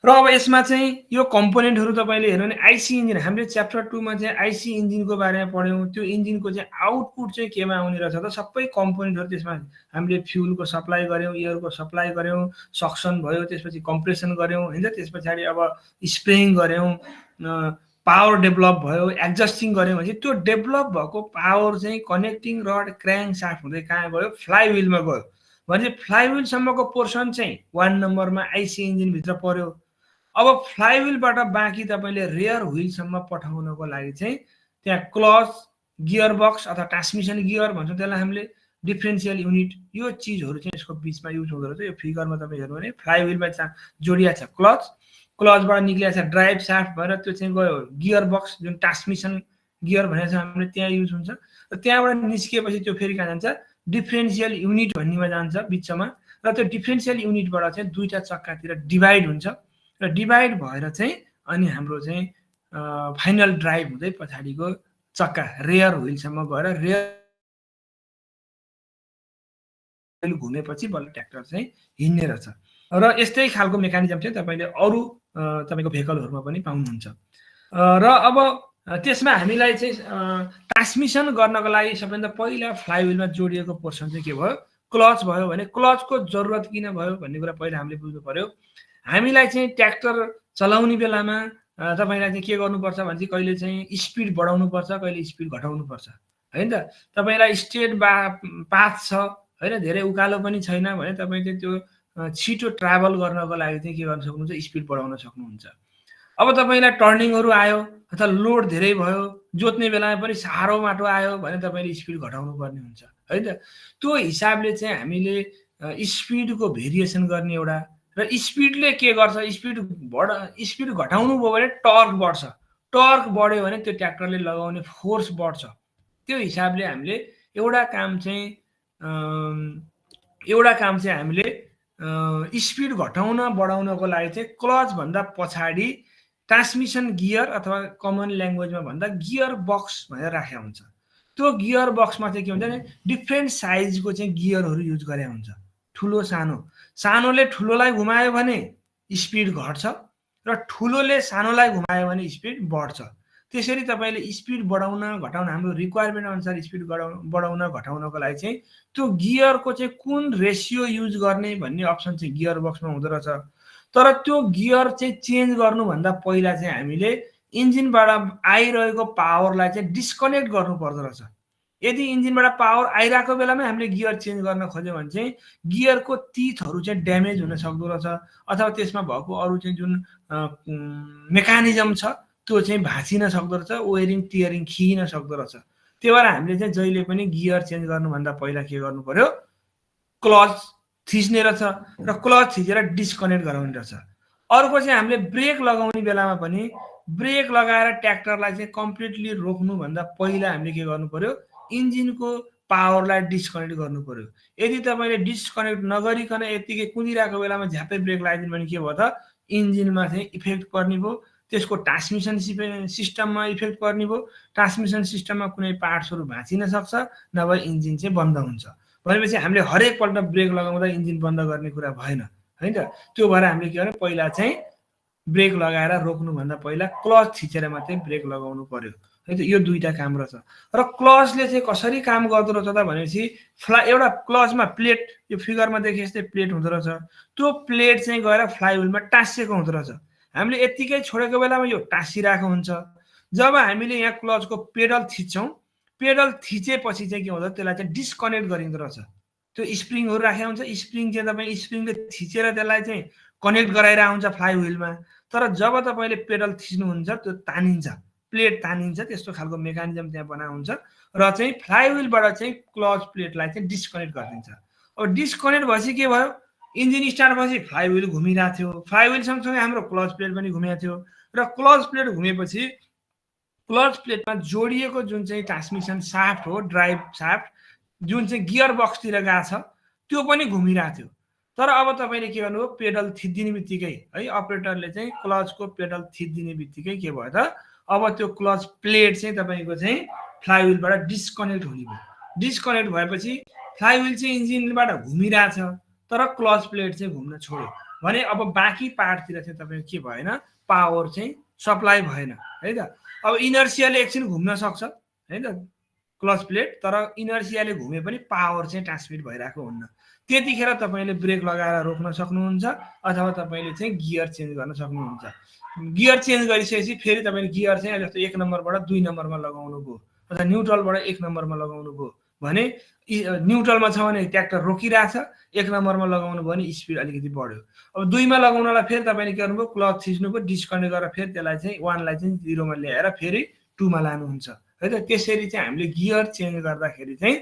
र अब यसमा चाहिँ यो कम्पोनेन्टहरू तपाईँले हेर्नु भने आइसी इन्जिन, हामीले च्याप्टर 2 मा चाहिँ आइसी इन्जिनको बारेमा पढ्यौँ। त्यो इन्जिनको चाहिँ आउटपुट चाहिँ केमा आउने रहेछ त, सबै कम्पोनेन्टहरू त्यसमा हामीले फ्युलको सप्लाई गऱ्यौँ, एयरको सप्लाई गऱ्यौँ, सक्सन भयो, त्यसपछि कम्प्रेसन गऱ्यौँ होइन, त्यस पछाडि अब स्प्रेइङ गऱ्यौँ, पावर डेभलप भयो, एक्जस्टिङ गऱ्यौँ भने त्यो डेभलप भएको पावर चाहिँ कनेक्टिङ रड क्र्याङ्क साफ्ट हुँदै कहाँ गयो, फ्लाइ व्हिलमा गयो। भने फ्लाइ व्हिलसम्मको पोर्सन चाहिँ 1 नम्बरमा आइसी इन्जिनभित्र पर्यो। अब फ्लाइ व्हिलबाट बाँकी तपाईँले रेयर व्हिलसम्म पठाउनको लागि चाहिँ त्यहाँ क्लच, गियर बक्स अथवा ट्रान्समिसन गियर भन्छौँ त्यसलाई हामीले, डिफरेन्सियल युनिट, यो चिजहरू चाहिँ यसको बिचमा युज हुँदो रहेछ। यो फिगरमा तपाईँ हेर्नु भने फ्लाइ व्हिलमा जोडिया छ क्लच, क्लचबाट निक्लिया छ ड्राइभ साफ्ट भएर त्यो चाहिँ गयो गियर बक्स, जुन ट्रान्समिसन गियर भनेको छ हामीले त्यहाँ युज हुन्छ। र त्यहाँबाट निस्किएपछि त्यो फेरि कहाँ जान्छ, डिफरेन्सियल युनिट भन्नेमा जान्छ बिचमा। र त्यो डिफरेन्सियल युनिटबाट चाहिँ दुईवटा चक्कातिर डिभाइड हुन्छ, र डिभाइड भएर चाहिँ अनि हाम्रो चाहिँ फाइनल ड्राइभ हुँदै पछाडिको चक्का रेयर व्हिलसम्म गएर रेयर घुमेपछि बल्ल ट्र्याक्टर चाहिँ हिँड्ने रहेछ। र यस्तै खालको मेकानिजम चाहिँ तपाईँले अरू तपाईँको भेहिकलहरूमा पनि पाउनुहुन्छ। र अब त्यसमा हामीलाई चाहिँ ट्रान्समिसन गर्नको लागि सबैभन्दा पहिला फ्लाइ व्हिलमा जोडिएको पोर्सन चाहिँ के भयो, क्लच भयो। भने क्लचको जरुरत किन भयो भन्ने कुरा पहिला हामीले बुझ्नु पर्यो। हामीलाई चाहिँ ट्र्याक्टर चलाउने बेलामा तपाईँलाई चाहिँ के गर्नुपर्छ भने चाहिँ कहिले चाहिँ स्पिड बढाउनु पर्छ, कहिले स्पिड घटाउनु पर्छ होइन त। तपाईँलाई स्ट्रेट पाथ छ होइन, धेरै उकालो पनि छैन भने तपाईँले त्यो छिटो ट्राभल गर्नको लागि चाहिँ के गर्न सक्नुहुन्छ, स्पिड बढाउन सक्नुहुन्छ। अब तपाईँलाई टर्निङहरू आयो अथवा लोड धेरै भयो, जोत्ने बेलामा पनि साह्रो माटो आयो भने तपाईँले स्पिड घटाउनु पर्ने हुन्छ है त। त्यो हिसाबले चाहिँ हामीले स्पिडको भेरिएसन गर्ने एउटा, र स्पिडले के गर्छ, स्पिड घटाउनु भयो भने टर्क बढ्छ, टर्क बढ्यो भने त्यो ट्र्याक्टरले लगाउने फोर्स बढ्छ। त्यो हिसाबले हामीले एउटा काम चाहिँ हामीले स्पिड घटाउन बढाउनको लागि चाहिँ क्लच भन्दा पछाडि ट्रान्समिसन गियर अथवा कमन ल्याङ्ग्वेजमा भन्दा गियर बक्स भनेर राखेको हुन्छ। त्यो गियर बक्समा चाहिँ के हुन्छ भने डिफ्रेन्ट साइजको चाहिँ गियरहरू युज गरेको हुन्छ, ठुलो सानो। सानोले ठुलोलाई घुमायो भने स्पिड घट्छ र ठुलोले सानोलाई घुमायो भने स्पिड बढ्छ। त्यसरी तपाईँले स्पिड बढाउन घटाउन हाम्रो रिक्वायरमेन्ट अनुसार स्पिड बढाउन घटाउनको लागि चाहिँ त्यो गियरको चाहिँ कुन रेसियो युज गर्ने भन्ने अप्सन चाहिँ गियर बक्समा हुँदो रहेछ। तर त्यो गियर चाहिँ चेन्ज गर्नुभन्दा पहिला चाहिँ हामीले इन्जिनबाट आइरहेको पावरलाई चाहिँ डिस्कनेक्ट गर्नु पर्दो रहेछ। यदि इन्जिनबाट पावर आइरहेको बेलामै हामीले गियर चेन्ज गर्न खोज्यो भने चाहिँ गियरको तिथहरू चाहिँ ड्यामेज हुन सक्दो रहेछ, अथवा त्यसमा भएको अरू चाहिँ जुन मेकानिजम छ त्यो चाहिँ भाँचिन सक्दो रहेछ, वेयरिङ टियरिङ खिइन सक्दो रहेछ। त्यही भएर हामीले चाहिँ जहिले पनि गियर चेन्ज गर्नुभन्दा पहिला के गर्नु पर्यो, क्लच थिच्ने रहेछ र क्लच थिचेर डिस्कनेक्ट गराउने रहेछ। अर्को चाहिँ हामीले ब्रेक लगाउने बेलामा पनि ब्रेक लगाएर ट्र्याक्टरलाई चाहिँ कम्प्लिटली रोक्नुभन्दा पहिला हामीले के गर्नु पर्यो, इन्जिनको पावरलाई डिस्कनेक्ट गर्नु पर्यो। यदि तपाईँले डिस्कनेक्ट नगरिकन यतिकै कुदिरहेको बेलामा झ्याप्पै ब्रेक लगाइदिनु भने के भयो त, इन्जिनमा चाहिँ इफेक्ट पर्ने भयो, त्यसको ट्रान्समिसन सिस्टममा इफेक्ट पर्ने भयो, ट्रान्समिसन सिस्टममा कुनै पार्ट्सहरू भाँचिन सक्छ, नभए इन्जिन चाहिँ बन्द हुन्छ। भनेपछि हामीले हरेकपल्ट ब्रेक लगाउँदा इन्जिन बन्द गर्ने कुरा भएन, होइन त। त्यो भएर हामीले के गर्यो, पहिला चाहिँ ब्रेक लगाएर रोक्नुभन्दा पहिला क्लच थिचेर मात्रै ब्रेक लगाउनु पर्यो, है त। यो दुईटा काम रहेछ। र क्लचले चाहिँ कसरी काम गर्दो रहेछ त भनेपछि एउटा क्लचमा प्लेट, यो फिगरमा देखे जस्तै प्लेट हुँदो रहेछ। त्यो प्लेट चाहिँ गएर फ्लाइव्हिलमा टाँसिएको हुँदो रहेछ। हामीले यत्तिकै छोडेको बेलामा यो टाँसिरहेको हुन्छ। जब हामीले यहाँ क्लचको पेडल थिच्छौँ, पेडल थिचेपछि चाहिँ के हुन्छ, त्यसलाई चाहिँ डिस्कनेक्ट गरिँदो रहेछ। त्यो स्प्रिङहरू राखेको हुन्छ, स्प्रिङ चाहिँ तपाईँ स्प्रिङले थिचेर त्यसलाई चाहिँ कनेक्ट गराइरहेको हुन्छ फ्लाइव्हिलमा। तर जब तपाईँले पेडल थिच्नुहुन्छ त्यो तानिन्छ, प्लेट तानिन्छ, त्यस्तो खालको मेकानिजम त्यहाँ बनाएको हुन्छ र चाहिँ फ्लाइव्हिलबाट चाहिँ क्लच प्लेटलाई चाहिँ डिस्कनेक्ट गरिदिन्छ। अब डिस्कनेक्ट भएपछि के भयो, इन्जिन स्टार्ट भएपछि फ्लाइव्हिल घुमिरहेको थियो, फ्लाइव्हिल सँगसँगै हाम्रो क्लच प्लेट पनि घुमेको थियो र क्लच प्लेट घुमेपछि क्लच प्लेटमा जोडिएको जुन चाहिँ ट्रान्समिसन साफ्ट हो, ड्राइभ साफ्ट, जुन चाहिँ गियर बक्सतिर गएको छ, त्यो पनि घुमिरहेको थियो। तर अब तपाईँले के गर्नुभयो, पेडल थिचिदिने बित्तिकै है, अपरेटरले चाहिँ क्लचको पेडल थिचिदिने बित्तिकै के भयो त, अब त्यो क्लच प्लेट चाहिँ तपाईँको चाहिँ फ्लाइव्हिलबाट डिस्कनेक्ट हुने भयो। डिस्कनेक्ट भएपछि फ्लाइव्हिल चाहिँ इन्जिनबाट घुमिरहेछ तर क्लच प्लेट चाहिँ घुम्न छोड्यो भने अब बाँकी पार्टतिर चाहिँ तपाईँको के भएन, पावर चाहिँ सप्लाई भएन, है त। अब इनर्सियाले एकछिन घुम्न सक्छ, है त क्लच प्लेट, तर इनर्सियाले घुमे पनि पावर चाहिँ ट्रान्समिट भइरहेको हुन्न। त्यतिखेर तपाईँले ब्रेक लगाएर रोक्न सक्नुहुन्छ अथवा तपाईँले चाहिँ गियर चेन्ज गर्न सक्नुहुन्छ। गियर चेन्ज गरिसकेपछि फेरि तपाईँले गियर चाहिँ जस्तो 1 नम्बरबाट 2 नम्बरमा लगाउनु भयो अथवा न्युट्रलबाट 1 नम्बरमा लगाउनु भयो भने न्युट्रलमा छ भने ट्र्याक्टर रोकिरहेछ, 1 नम्बरमा लगाउनु भयो भने स्पिड अलिकति बढ्यो। अब 2मा लगाउनलाई फेरि तपाईँले के गर्नुभयो, क्लच थिच्नुभयो, डिस्कनेक्ट गरेर फेरि त्यसलाई चाहिँ 1लाई चाहिँ 0मा ल्याएर फेरि 2मा लानुहुन्छ, है त। त्यसरी चाहिँ हामीले गियर चेन्ज गर्दाखेरि चाहिँ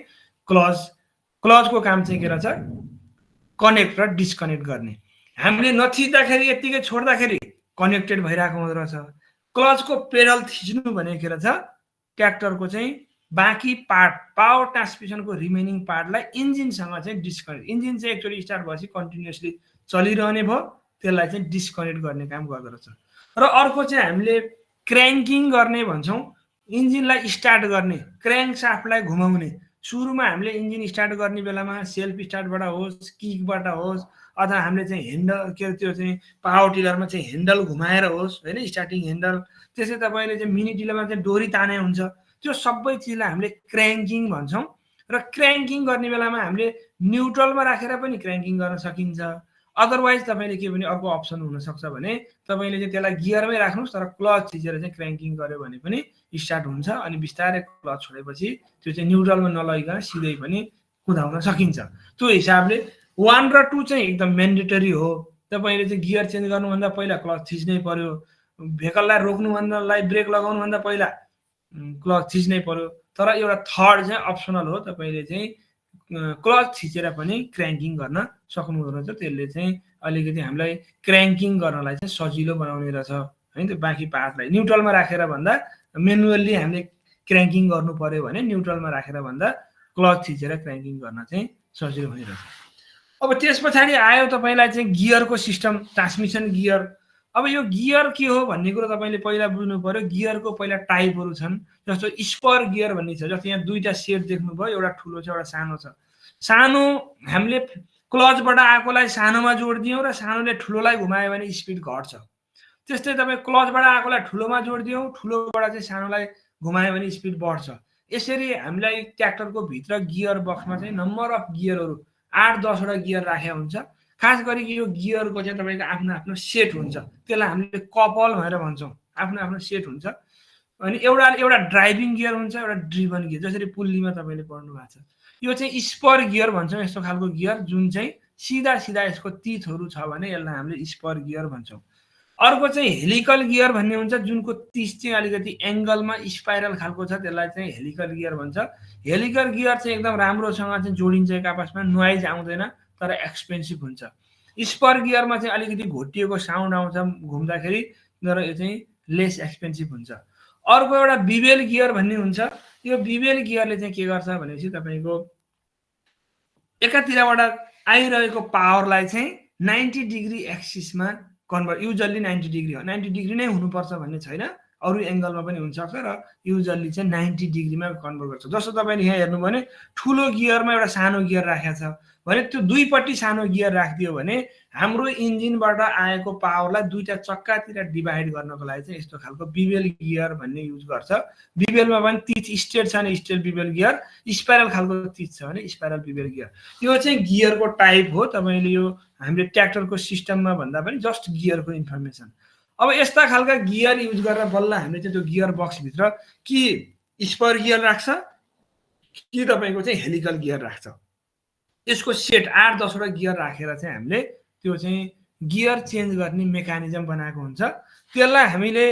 क्लचको काम चाहिँ के रहेछ, कनेक्ट र डिस्कनेक्ट गर्ने। हामीले नथिच्दाखेरि यत्तिकै छोड्दाखेरि कनेक्टेड भइरहेको हुँदो रहेछ। क्लचको पेडल थिच्नु भने के रहेछ, ट्र्याक्टरको चाहिँ बाँकी पार्ट, पावर ट्रान्समिसनको रिमेनिङ पार्टलाई इन्जिनसँग चाहिँ डिस्कनेक्ट, इन्जिन चाहिँ एकचोटि स्टार्ट भएपछि कन्टिन्युसली चलिरहने भयो, त्यसलाई चाहिँ डिस्कनेक्ट गर्ने काम गर्दो रहेछ। र अर्को चाहिँ हामीले क्र्याङ्किङ गर्ने भन्छौँ, इन्जिनलाई स्टार्ट गर्ने, क्र्याङ्क साफ्टलाई घुमाउने। सुरुमा हामीले इन्जिन स्टार्ट गर्ने बेलामा सेल्फ स्टार्टबाट होस्, किकबाट होस्, अथवा हामीले चाहिँ हेन्डल के त्यो चाहिँ पावर टिलरमा चाहिँ हेन्डल घुमाएर होस्, होइन, स्टार्टिङ हेन्डल। त्यसै तपाईँले चाहिँ मिनी टिलरमा चाहिँ डोरी ताने हुन्छ, त्यो सबै चिजलाई हामीले क्र्याङ्किङ भन्छौँ। र क्र्याङ्किङ गर्ने बेलामा हामीले न्युट्रलमा राखेर पनि क्र्याङ्किङ गर्न सकिन्छ। अदरवाइज तपाईँले के भने अर्को अप्सन हुनसक्छ भने तपाईँले चाहिँ त्यसलाई गियरमै राख्नुहोस् तर क्लच थिचेर चाहिँ क्र्याङ्किङ गर्यो भने पनि स्टार्ट हुन्छ, अनि बिस्तारै क्लच छोडेपछि त्यो चाहिँ न्युट्रलमा नलगिकन सिधै पनि कुदाउन सकिन्छ। त्यो हिसाबले 1 र 2 चाहिँ एकदम म्यान्डेटरी हो। तपाईँले चाहिँ गियर चेन्ज गर्नुभन्दा पहिला क्लच थिच्नै पर्यो, भेकललाई रोक्नुभन्दालाई ब्रेक लगाउनुभन्दा पहिला क्लच थिच्नै पर्यो। तर एउटा थर्ड चाहिँ अप्सनल हो, तपाईँले चाहिँ क्लच थिचेर पनि क्र्याङ्किङ गर्न सक्नुहुँदो रहेछ। त्यसले चाहिँ अलिकति हामीलाई क्र्याङ्किङ गर्नलाई चाहिँ सजिलो बनाउने रहेछ, है त। बाँकी पार्टलाई न्युट्रलमा राखेर भन्दा मेनुअल्ली हामीले क्र्याङ्किङ गर्नु पर्यो भने न्युट्रलमा राखेर भन्दा क्लच थिचेर क्र्याङ्किङ गर्न चाहिँ सजिलो हुने रहेछ। अब त्यस पछाडि आयो तपाईँलाई चाहिँ गियरको सिस्टम, ट्रान्समिसन गियर। अब यो गियर के हो भन्ने कुरो तपाईँले पहिला बुझ्नु पर्यो। गियरको पहिला टाइपहरू छन्, जस्तो स्पर गियर भन्ने छ, जस्तो यहाँ दुईवटा सेट देख्नुभयो, एउटा ठुलो छ एउटा सानो छ। सानो हामीले क्लचबाट आएकोलाई सानोमा जोडिदियौँ र सानोले ठुलोलाई घुमायो भने स्पिड घट्छ। त्यस्तै तपाईँ क्लचबाट आएकोलाई ठुलोमा जोडिदियौँ, ठुलोबाट चाहिँ सानोलाई घुमायो भने स्पिड बढ्छ। यसरी हामीलाई ट्र्याक्टरको भित्र गियर बक्समा चाहिँ नम्बर अफ गियरहरू 8-10वटा गियर राखेको हुन्छ। खास गरी यो गियरको चाहिँ तपाईँको आफ्नो आफ्नो सेट हुन्छ, त्यसलाई हामीले कपल भनेर भन्छौँ। आफ्नो आफ्नो सेट हुन्छ। अनि एउटा एउटा ड्राइभिङ गियर हुन्छ, एउटा ड्रिभन गियर, जसरी पुल्लीमा तपाईँले पढ्नु भएको छ। यो चाहिँ स्पर गियर भन्छौँ, यस्तो खालको गियर जुन चाहिँ सिधा सिधा यसको तिथहरू छ भने यसलाई हामीले स्पर गियर भन्छौँ। अर्को चाहिँ हेलिकल गियर भन्ने हुन्छ, जुनको तिस चाहिँ अलिकति एङ्गलमा स्पाइरल खालको छ, त्यसलाई चाहिँ हेलिकल गियर भन्छ। हेलिकल गियर चाहिँ एकदम राम्रोसँग चाहिँ जोडिन्छ एक आपसमा, नोइज आउँदैन तर एक्सपेन्सिभ हुन्छ। स्पर गियरमा चाहिँ अलिकति घोटिएको साउन्ड आउँछ घुम्दाखेरि, तर यो चाहिँ लेस एक्सपेन्सिभ हुन्छ। अर्को एउटा बिबेल गियर भन्ने हुन्छ। यो बिबेल गियरले चाहिँ के गर्छ भनेपछि तपाईँको एकातिरबाट आइरहेको पावरलाई चाहिँ 90 डिग्री एक्सिसमा कन्भर्ट, युजल्ली 90 डिग्री हो, 90 डिग्री नै हुनुपर्छ भन्ने छैन, अरू एङ्गलमा पनि हुनसक्छ, र युजल्ली चाहिँ 90 डिग्रीमा कन्भर्ट गर्छ। जस्तो तपाईँले यहाँ हेर्नु भने ठुलो गियरमा एउटा सानो गियर राखेको छ भने त्यो दुईपट्टि सानो गियर राखिदियो भने हाम्रो इन्जिनबाट आएको पावरलाई दुईवटा चक्कातिर डिभाइड गर्नको लागि चाहिँ यस्तो खालको बिबेल गियर भन्ने युज गर्छ। बिबेलमा पनि तिथ स्ट्रेट छ भने स्ट्रेट बिबेल गियर, स्पाइरल खालको तिथ छ भने स्पाइरल बिबेल गियर। यो चाहिँ गियरको टाइप हो। तपाईँले यो हामीले ट्र्याक्टरको सिस्टममा भन्दा पनि जस्ट गियरको इन्फर्मेसन। अब यस्ता खालका गियर युज गरेर बल्ल हामीले चाहिँ त्यो गियर बक्सभित्र कि स्पर गियर राख्छ कि तपाईँको चाहिँ हेलिकल गियर राख्छ। यसको सेट 8-10वटा गियर राखेर चाहिँ हामीले त्यो चाहिँ गियर चेन्ज गर्ने मेकानिजम बनाएको हुन्छ। त्यसलाई हामीले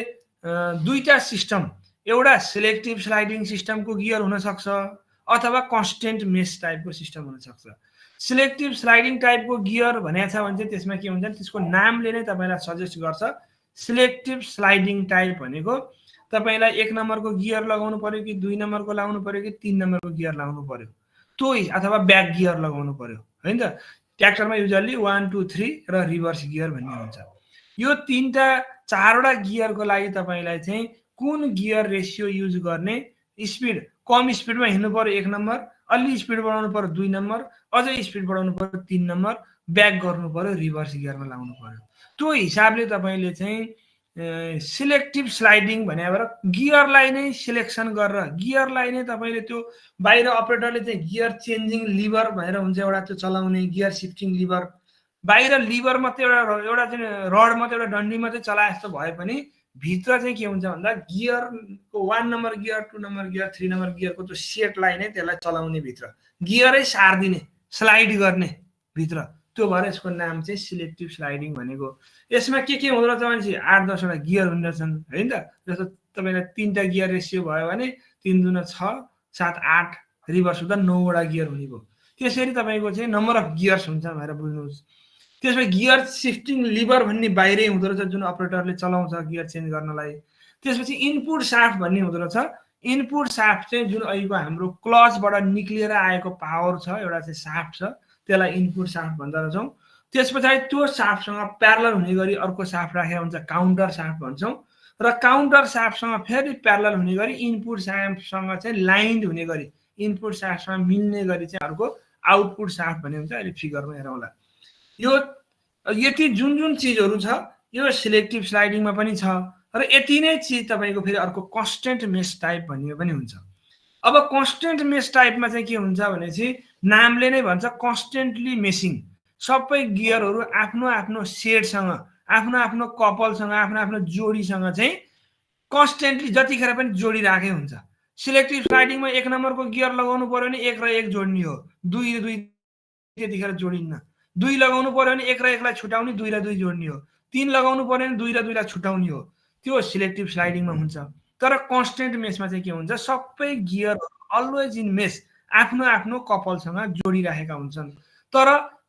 दुईवटा सिस्टम, एउटा सिलेक्टिभ स्लाइडिङ सिस्टमको गियर हुनसक्छ अथवा कन्स्टेन्ट मेस टाइपको सिस्टम हुनसक्छ। सिलेक्टिभ स्लाइडिङ टाइपको गियर भनेको छ भने चाहिँ त्यसमा के हुन्छ, त्यसको नामले नै तपाईँलाई सजेस्ट गर्छ। सिलेक्टिभ स्लाइडिङ टाइप भनेको तपाईँलाई 1 नम्बरको गियर लगाउनु पर्यो कि 2 नम्बरको लगाउनु पर्यो कि 3 नम्बरको गियर लगाउनु पर्यो, त्यो अथवा ब्याक गियर लगाउनु पर्यो, होइन त। ट्र्याक्टरमा युजल्ली 1, 2, 3 र रिभर्स गियर भन्ने हुन्छ। यो 3-4वटा गियरको लागि तपाईँलाई चाहिँ कुन गियर रेसियो युज गर्ने, स्पिड कम स्पिडमा हिँड्नु पर्यो 1 नम्बर, अलि स्पिड बढाउनु पर्यो 2 नम्बर, अझै स्पिड बढाउनु पर्यो 3 नम्बर, ब्याक गर्नु पर्यो रिभर्स गियरमा लाउनु पर्यो। त्यो हिसाबले तपाईँले चाहिँ सिलेक्टिभ स्लाइडिङ भनेर गियरलाई नै सिलेक्सन गरेर, गियरलाई नै तपाईँले त्यो बाहिर अपरेटरले चाहिँ गियर चेन्जिङ लिभर भनेर हुन्छ एउटा, त्यो चलाउने गियर सिफ्टिङ लिभर, बाहिर लिभर मात्रै एउटा चाहिँ रड मात्रै, एउटा डन्डी मात्रै चलाए जस्तो भए पनि भित्र चाहिँ के हुन्छ भन्दा गियरको 1 number gear, 2 number gear, 3 number गियरको त्यो सेटलाई नै त्यसलाई चलाउने, भित्र गियरै सार्दिने, स्लाइड गर्ने भित्र, त्यो भएर यसको नाम चाहिँ सिलेक्टिभ स्लाइडिङ भनेको। यसमा के हुँदो रहेछ भनेपछि 8-10वटा गियर हुँदो रहेछन्, होइन त। जस्तो तपाईँलाई 3टा गियर रेसियो भयो भने 3 दुना 6, 7, 8, रिभर्स हुँदा 9वटा गियर हुने भयो। त्यसरी तपाईँको चाहिँ नम्बर अफ गियर्स हुन्छ भनेर बुझ्नुहोस्। त्यसमा गियर सिफ्टिङ लिभर भन्ने बाहिरै हुँदो रहेछ, जुन अपरेटरले चलाउँछ गियर चेन्ज गर्नलाई। त्यसपछि इनपुट साफ्ट भन्ने हुँदो रहेछ। इनपुट साफ्ट चाहिँ जुन अहिलेको हाम्रो क्लचबाट निक्लिएर आएको पावर छ, एउटा चाहिँ साफ्ट छ, त्यसलाई इनपुट साफ्ट भन्दो रहेछौँ। त्यस पछाडि त्यो साफ्टसँग प्यारलल हुने गरी अर्को साफ्ट राखेको हुन्छ, काउन्टर साफ्ट भन्छौँ। र काउन्टर साफ्टसँग फेरि प्यारलल हुने गरी इनपुट साफ्टसँग चाहिँ लाइन्ड हुने गरी, इनपुट साफ्टसँग मिल्ने गरी चाहिँ अर्को आउटपुट साफ्ट भन्ने हुन्छ। अहिले फिगरमा हेरौँला। यो यति जुन चिजहरू छ यो सिलेक्टिभ स्लाइडिङमा पनि छ, र यति नै चिज तपाईँको फेरि अर्को कन्स्टेन्ट मेस टाइप भन्ने पनि हुन्छ। अब कन्स्टेन्ट मेस टाइपमा चाहिँ के हुन्छ भनेपछि नामले नै भन्छ कन्स्टेन्टली मेसिङ। सबै गियरहरू आफ्नो आफ्नो सेटसँग, आफ्नो आफ्नो कपलसँग, आफ्नो आफ्नो जोडीसँग चाहिँ कन्स्टेन्टली जतिखेर पनि जोडिराखेकै हुन्छ। सिलेक्टिभ स्लाइडिङमा 1 नम्बरको गियर लगाउनु पर्यो भने 1 र 1 जोड्ने हो, 2 र 2 त्यतिखेर जोडिन्न। 2 लगाउनु पर्यो भने 1 र 1लाई छुटाउने, 2 र 2 जोड्ने हो। 3 लगाउनु पर्यो भने 2 र 2लाई छुटाउने हो। त्यो सिलेक्टिभ स्लाइडिङमा हुन्छ। तर कन्स्टेन्ट मेसमा चाहिँ के हुन्छ, सबै गियर अलवेज इन मेस आफ्नो आफ्नो कपलसँग जोडिराखेका हुन्छन्। तर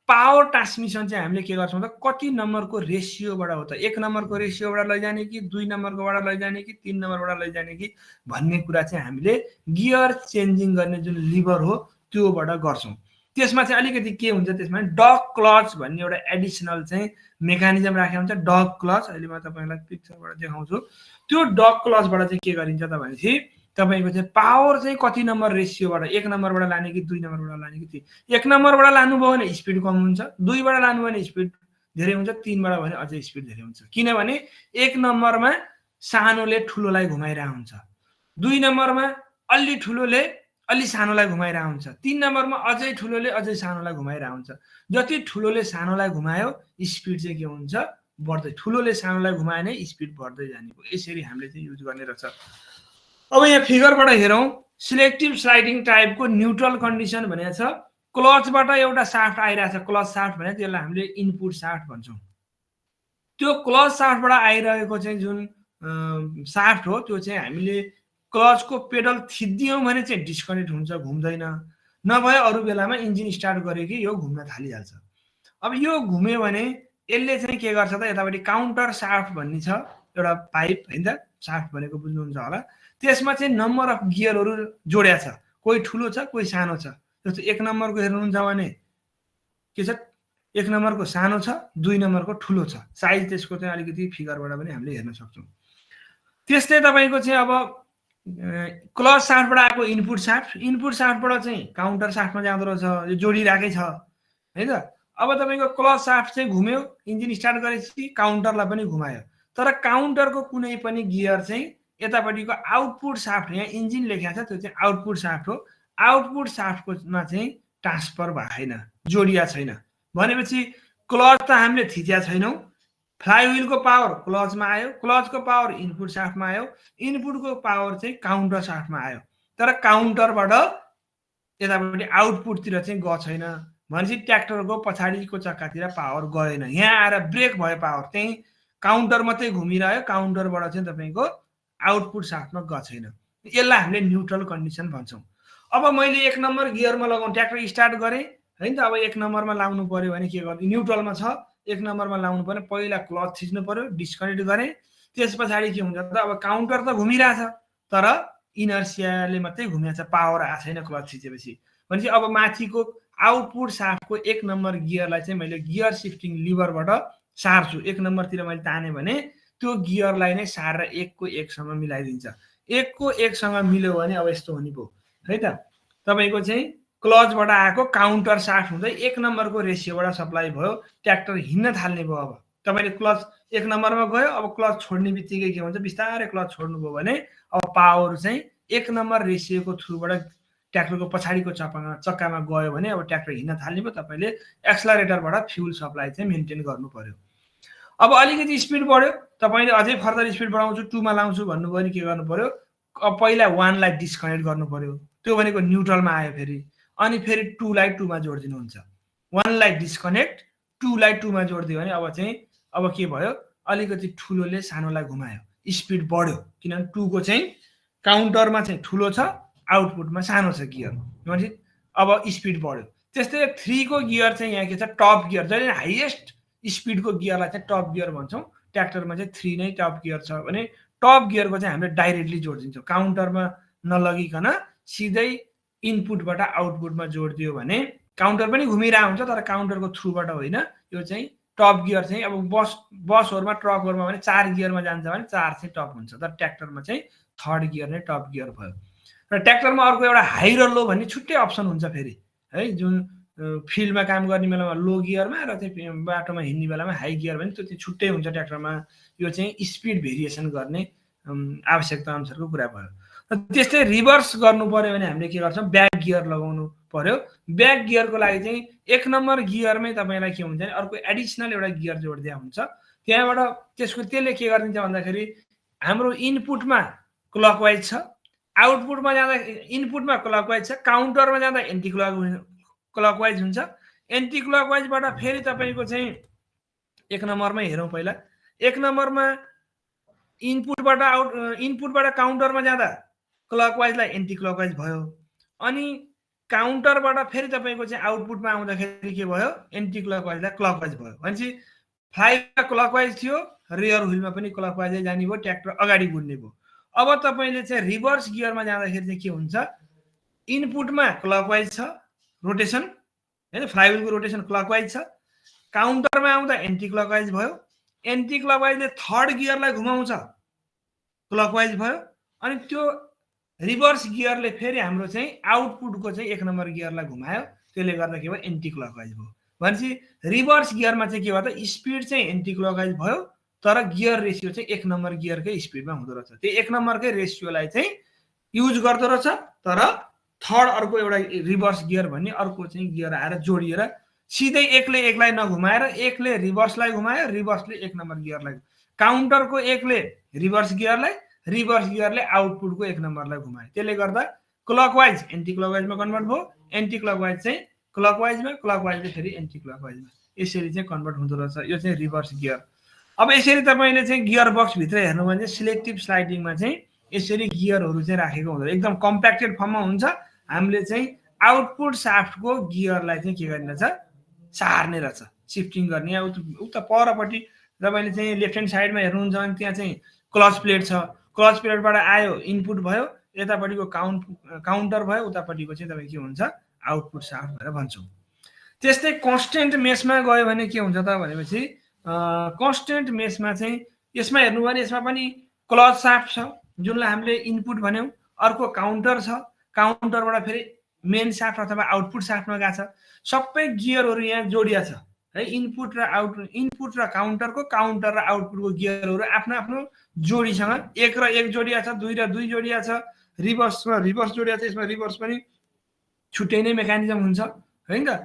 पावर ट्रान्समिसन चाहिँ हामीले के गर्छौँ त, कति नम्बरको रेसियोबाट हो त, 1 नम्बरको रेसियोबाट लैजाने कि 2 नम्बरकोबाट लैजाने कि 3 नम्बरबाट लैजाने कि भन्ने कुरा चाहिँ हामीले गियर चेन्जिङ गर्ने जुन लिभर हो त्योबाट गर्छौँ। त्यसमा चाहिँ अलिकति के हुन्छ त्यसमा डग क्लच भन्ने एउटा एडिसनल चाहिँ मेकानिजम राखेको हुन्छ डग क्लच अहिले म तपाईहरुलाई पिक्चरबाट देखाउँछु त्यो डग क्लचबाट चाहिँ के गरिन्छ त भनेपछि तपाईको चाहिँ पावर चाहिँ कति नम्बर रेशियोबाट 1 नम्बरबाट लाने कि 2 नम्बरबाट लाने कि 1 नम्बरबाट लानुभयो भने स्पिड कम हुन्छ 2 बाट लानुभयो भने स्पिड धेरै हुन्छ 3 बाट भने अझै स्पिड धेरै हुन्छ किनभने 1 नम्बरमा सानोले ठुलोलाई घुमाइरा हुन्छ 2 नम्बरमा अलि ठुलोले अलि सानोलाई घुमाइरा हुन्छ 3 नम्बरमा अझै ठुलोले अझै सानोलाई घुमाइरा हुन्छ जति ठुलोले सानोलाई घुमायो स्पिड चाहिँ के हुन्छ बढ्दै ठुलोले सानोलाई घुमाए नै स्पिड बढ्दै जाने हो यसरी हामीले चाहिँ युज गर्ने रहेछ अब यहाँ फिगरबाट हेरौं सिलेक्टिभ स्लाइडिङ टाइपको न्यूट्रल कन्डिसन भनेको छ क्लचबाट एउटा शाफ्ट आइरहेछ क्लच शाफ्ट भने त्यसलाई हामीले इनपुट शाफ्ट भन्छौं त्यो क्लच शाफ्टबाट आइरहेको चाहिँ जुन शाफ्ट हो त्यो चाहिँ हामीले क्लचको पेडल थिच्दियौं भने चाहिँ डिस्कनेक्ट हुन्छ घुम्दैन नभए अरु बेलामा इन्जिन स्टार्ट गरे कि यो घुम्न थालिहाल्छ अब यो घुम्यो भने यसले चाहिँ के गर्छ त यतापटि काउन्टर शाफ्ट भन्ने छ एउटा पाइप हैन त शाफ्ट भनेको बुझ्नुहुन्छ होला त्यसमा चाहिँ नम्बर अफ गियरहरु जोड्या छ कोही ठुलो छ कोही सानो छ जस्तो 1 नम्बरको हेर्नुहुन्छ भने के छ 1 नम्बरको सानो छ 2 नम्बरको ठुलो छ साइज त्यसको चाहिँ अलिकति फिगरबाट पनि हामीले हेर्न सक्छौं त्यस्तै तपाईको चाहिँ अब क्लच शाफ्टबाट आएको इनपुट शाफ्टबाट चाहिँ काउन्टर शाफ्टमा जाँदो रहेछ यो जोडिराकै छ हैन अब तपाईको क्लच शाफ्ट चाहिँ घुम्यो इन्जिन स्टार्ट गरेपछि काउन्टरलाई पनि घुमायो तर काउन्टरको कुनै पनि गियर चाहिँ यतापटिको आउटपुट शाफ्ट यहाँ इन्जिन लेखेको छ त्यो चाहिँ आउटपुट शाफ्ट हो आउटपुट शाफ्टकोमा चाहिँ ट्रान्सफर भएन जोडिया छैन भनेपछि क्लच त हामीले थिच्या छैनौं फ्लाइव्हीलको पावर क्लचमा आयो क्लचको पावर इनपुट शाफ्टमा आयो इनपुटको पावर चाहिँ काउन्टर शाफ्टमा आयो तर काउन्टरबाट यतापटि आउटपुटतिर चाहिँ गएको छैन भनेपछि ट्र्याक्टरको पछाडीको चक्कातिर पावर गएन यहाँ आएर ब्रेक भयो पावर त्यही काउन्टर मात्रै घुमिरह्यो काउन्टरबाट चाहिँ तपाईको आउटपुट शाफ्टमा गएको छैन यसलाई हामीले न्यूट्रल कन्डिसन भन्छौं अब मैले 1 नम्बर गियरमा लगाउँ ट्र्याक्टर स्टार्ट गरे हैन त अब 1 नम्बरमा लाउनु पर्यो भने के गर्नु न्यूट्रलमा छ 1 नम्बरमा लाउनु पर्यो पहिला क्लच थिच्नु पर्यो डिस्कनेक्ट गरे त्यसपछि के हुन्छ त अब काउन्टर त घुमिरहेछ तर इनर्सियाले मात्रै घुमेछ पावर आ छैन क्लच थिचेपछि भनेपछि अब माथिको आउटपुट शाफ्टको 1 नम्बर गियरलाई चाहिँ मैले गियर शिफ्टिङ लिभरबाट सार्छु 1 नम्बरतिर मैले ताने भने त्यो गियरलाई नै सारेर 1 को 1 सँग मिलाइदिन्छ 1 को 1 सँग मिल्यो भने अब यस्तो हुने भयो है त तपाईको चाहिँ क्लचबाट आएको काउन्टर शाफ्ट हुँदै 1 नम्बरको रेशियोबाट सप्लाई भयो ट्र्याक्टर हिँड्न थाल्ने भयो अब तपाईले क्लच 1 नम्बरमा गयो अब क्लच छोड्ने बित्तिकै के हुन्छ बिस्तारै क्लच छोड्नु भयो भने अब पावर चाहिँ 1 नम्बर रेशियोको थ्रुबाट ट्र्याक्टरको पछाडीको चक्कामा गयो भने अब ट्र्याक्टर हिँड्न थाल्ने भयो तपाईले एक्सलरेटरबाट फ्युल सप्लाई चाहिँ मेन्टेन गर्नु पर्यो अब अलिकति स्पिड बढ्यो तपाईले अझै फर्दर स्पिड बढाउँछु 2 मा लाउँछु भन्नुभयो भने के गर्नु पर्यो पहिला 1 लाई डिस्कनेक्ट गर्नु पर्यो त्यो भनेको न्यूट्रलमा आयो फेरि अनि फेरि 2 लाई 2 मा जोड्दिनु हुन्छ 1 लाई डिस्कनेक्ट 2 लाई 2 मा जोड्दियो भने अब चाहिँ अब के भयो अलिकति ठुलोले सानोलाई घुमायो स्पिड बढ्यो किनभने 2 को चाहिँ काउन्टरमा चाहिँ ठुलो छ आउटपुटमा सानो छ गियर भनेपछि अब स्पिड बढ्यो त्यस्तै 3 को गियर चाहिँ यहाँ के छ टप गियर जहिले हाईएस्ट स्पिडको गियरलाई चाहिँ टप गियर भन्छौं ट्र्याक्टरमा चाहिँ 3 नै टप गियर छ भने टप गियरको चाहिँ हामीले डाइरेक्टली जोड्दिन्छौं काउन्टरमा नलगिकन सिधै इनपुटबाट आउटपुटमा जोड्दियो भने काउन्टर पनि घुमिरहेको हुन्छ तर काउन्टरको थ्रुबाट होइन यो चाहिँ टप गियर चाहिँ अब बसहरुमा ट्रकहरुमा भने 4 गियरमा जान्छ भने 4 चाहिँ टप हुन्छ तर ट्र्याक्टरमा चाहिँ थर्ड गियर नै टप गियर भयो र ट्र्याक्टरमा अर्को एउटा हाई र लो भन्ने छुट्टै अप्सन हुन्छ फेरि है जुन फिल्डमा काम गर्ने बेलामा लो गियरमा र चाहिँ बाटोमा हिँड्ने बेलामा हाई गियर भने त्यो चाहिँ छुट्टै हुन्छ ट्र्याक्टरमा यो चाहिँ स्पिड भेरिएसन गर्ने आवश्यकता अनुसारको कुरा भयो त्यस्तै रिभर्स गर्नु पर्यो भने हामीले के गर्छौं ब्याक गियर लगाउनु पर्यो ब्याक गियरको लागि चाहिँ 1 नम्बर गियरमै तपाईलाई के हुन्छ भने अर्को एडिसनल एउटा गियर जोड्दिया हुन्छ त्यहाँबाट त्यसले के गरिन्छ भन्दाखेरि हाम्रो इनपुटमा क्लकवाइज छ आउटपुटमा जाँदा इनपुटमा क्लकवाइज छ काउन्टरमा जाँदा एन्टी क्लकवाइज हुन्छ एन्टी क्लकवाइजबाट फेरि तपाईको चाहिँ 1 नम्बरमै हेरौं पहिला 1 नम्बरमा इनपुटबाट काउन्टरमा जाँदा क्लकवाइजलाई एन्टी क्लकवाइज भयो अनि काउन्टरबाट फेरि तपाईको चाहिँ आउटपुटमा आउँदाखेरि के भयो एन्टी क्लकवाइजलाई क्लकवाइज भयो भनेपछि फ्लाइमा क्लकवाइज थियो रियर व्हीलमा पनि क्लकवाइजै जाने भयो ट्र्याक्टर अगाडि गुड्ने भयो अब तपाईले चाहिँ रिभर्स गियरमा जाँदाखेरि चाहिँ के हुन्छ इनपुटमा क्लकवाइज छ रोटेसन हैन फ्लाइव्हिलको रोटेसन क्लकवाइज छ काउन्टरमा आउँदा एन्टी क्लकवाइज भयो एन्टी क्लकवाइजले थर्ड गियरलाई घुमाउँछ क्लकवाइज भयो अनि त्यो रिभर्स गियरले फेरि हाम्रो चाहिँ आउटपुटको चाहिँ 1 नम्बर गियरलाई घुमायो त्यसले गर्दा के भयो एन्टी क्लकवाइज भयो भनेपछि रिभर्स गियरमा चाहिँ के भयो त स्पिड चाहिँ एन्टी क्लकवाइज भयो तर गियर रेसियो चाहिँ 1 नम्बर गियरकै स्पिडमा हुँदो रहेछ त्यो 1 नम्बरकै रेसियोलाई चाहिँ युज गर्दो रहेछ तर थर्ड अर्को एउटा रिभर्स गियर भन्ने अर्को चाहिँ गियर आएर जोडिएर सिधै एकले एकलाई नघुमाएर एकले रिभर्सलाई घुमायो रिभर्सले 1 नम्बर गियरलाई काउन्टरको एकले रिभर्स गियरले आउटपुटको 1 नम्बरलाई घुमायो त्यसले गर्दा क्लकवाइज एन्टी क्लकवाइजमा कन्भर्ट भयो एन्टी क्लकवाइज चाहिँ क्लकवाइजले फेरि एन्टी क्लकवाइजमा यसरी चाहिँ कन्भर्ट हुँदो रहेछ यो चाहिँ रिभर्स गियर अब यसरी तपाईँले चाहिँ गियर बक्सभित्र हेर्नु भने चाहिँ सिलेक्टिभ स्लाइडिङमा चाहिँ यसरी गियरहरू चाहिँ राखेको हुँदैन एकदम कम्प्याक्टेड फर्ममा हुन्छ हामीले चाहिँ आउटपुट साफ्टको गियरलाई चाहिँ के गर्ने रहेछ सार्ने रहेछ सिफ्टिङ गर्ने उता परपट्टि तपाईँले चाहिँ लेफ्ट ह्यान्ड साइडमा हेर्नुहुन्छ भने त्यहाँ चाहिँ क्लच प्लेट छ क्लच प्लेटबाट आयो इनपुट भयो यतापट्टिको काउन्टर भयो उतापट्टिको चाहिँ तपाईँ के हुन्छ आउटपुट साफ्ट भनेर भन्छौँ त्यस्तै कन्स्टेन्ट मेसमा गयो भने के हुन्छ त भनेपछि कन्स्टेन्ट मेसमा चाहिँ यसमा हेर्नु भने यसमा पनि क्लच साफ्ट छ जुनलाई हामीले इनपुट भन्यौँ अर्को काउन्टर छ काउन्टरबाट फेरि मेन साफ्ट अथवा आउटपुट साफ्टमा गएको छ सबै गियरहरू यहाँ जोडिया छ है इनपुट र काउन्टरको काउन्टर र आउटपुटको गियरहरू आफ्नो आफ्नो जोडीसँग 1 र 1 जोडिया छ 2 र 2 जोडिया छ रिभर्समा रिभर्स जोडिया छ यसमा रिभर्स पनि छुट्टै नै मेकानिजम हुन्छ है नि त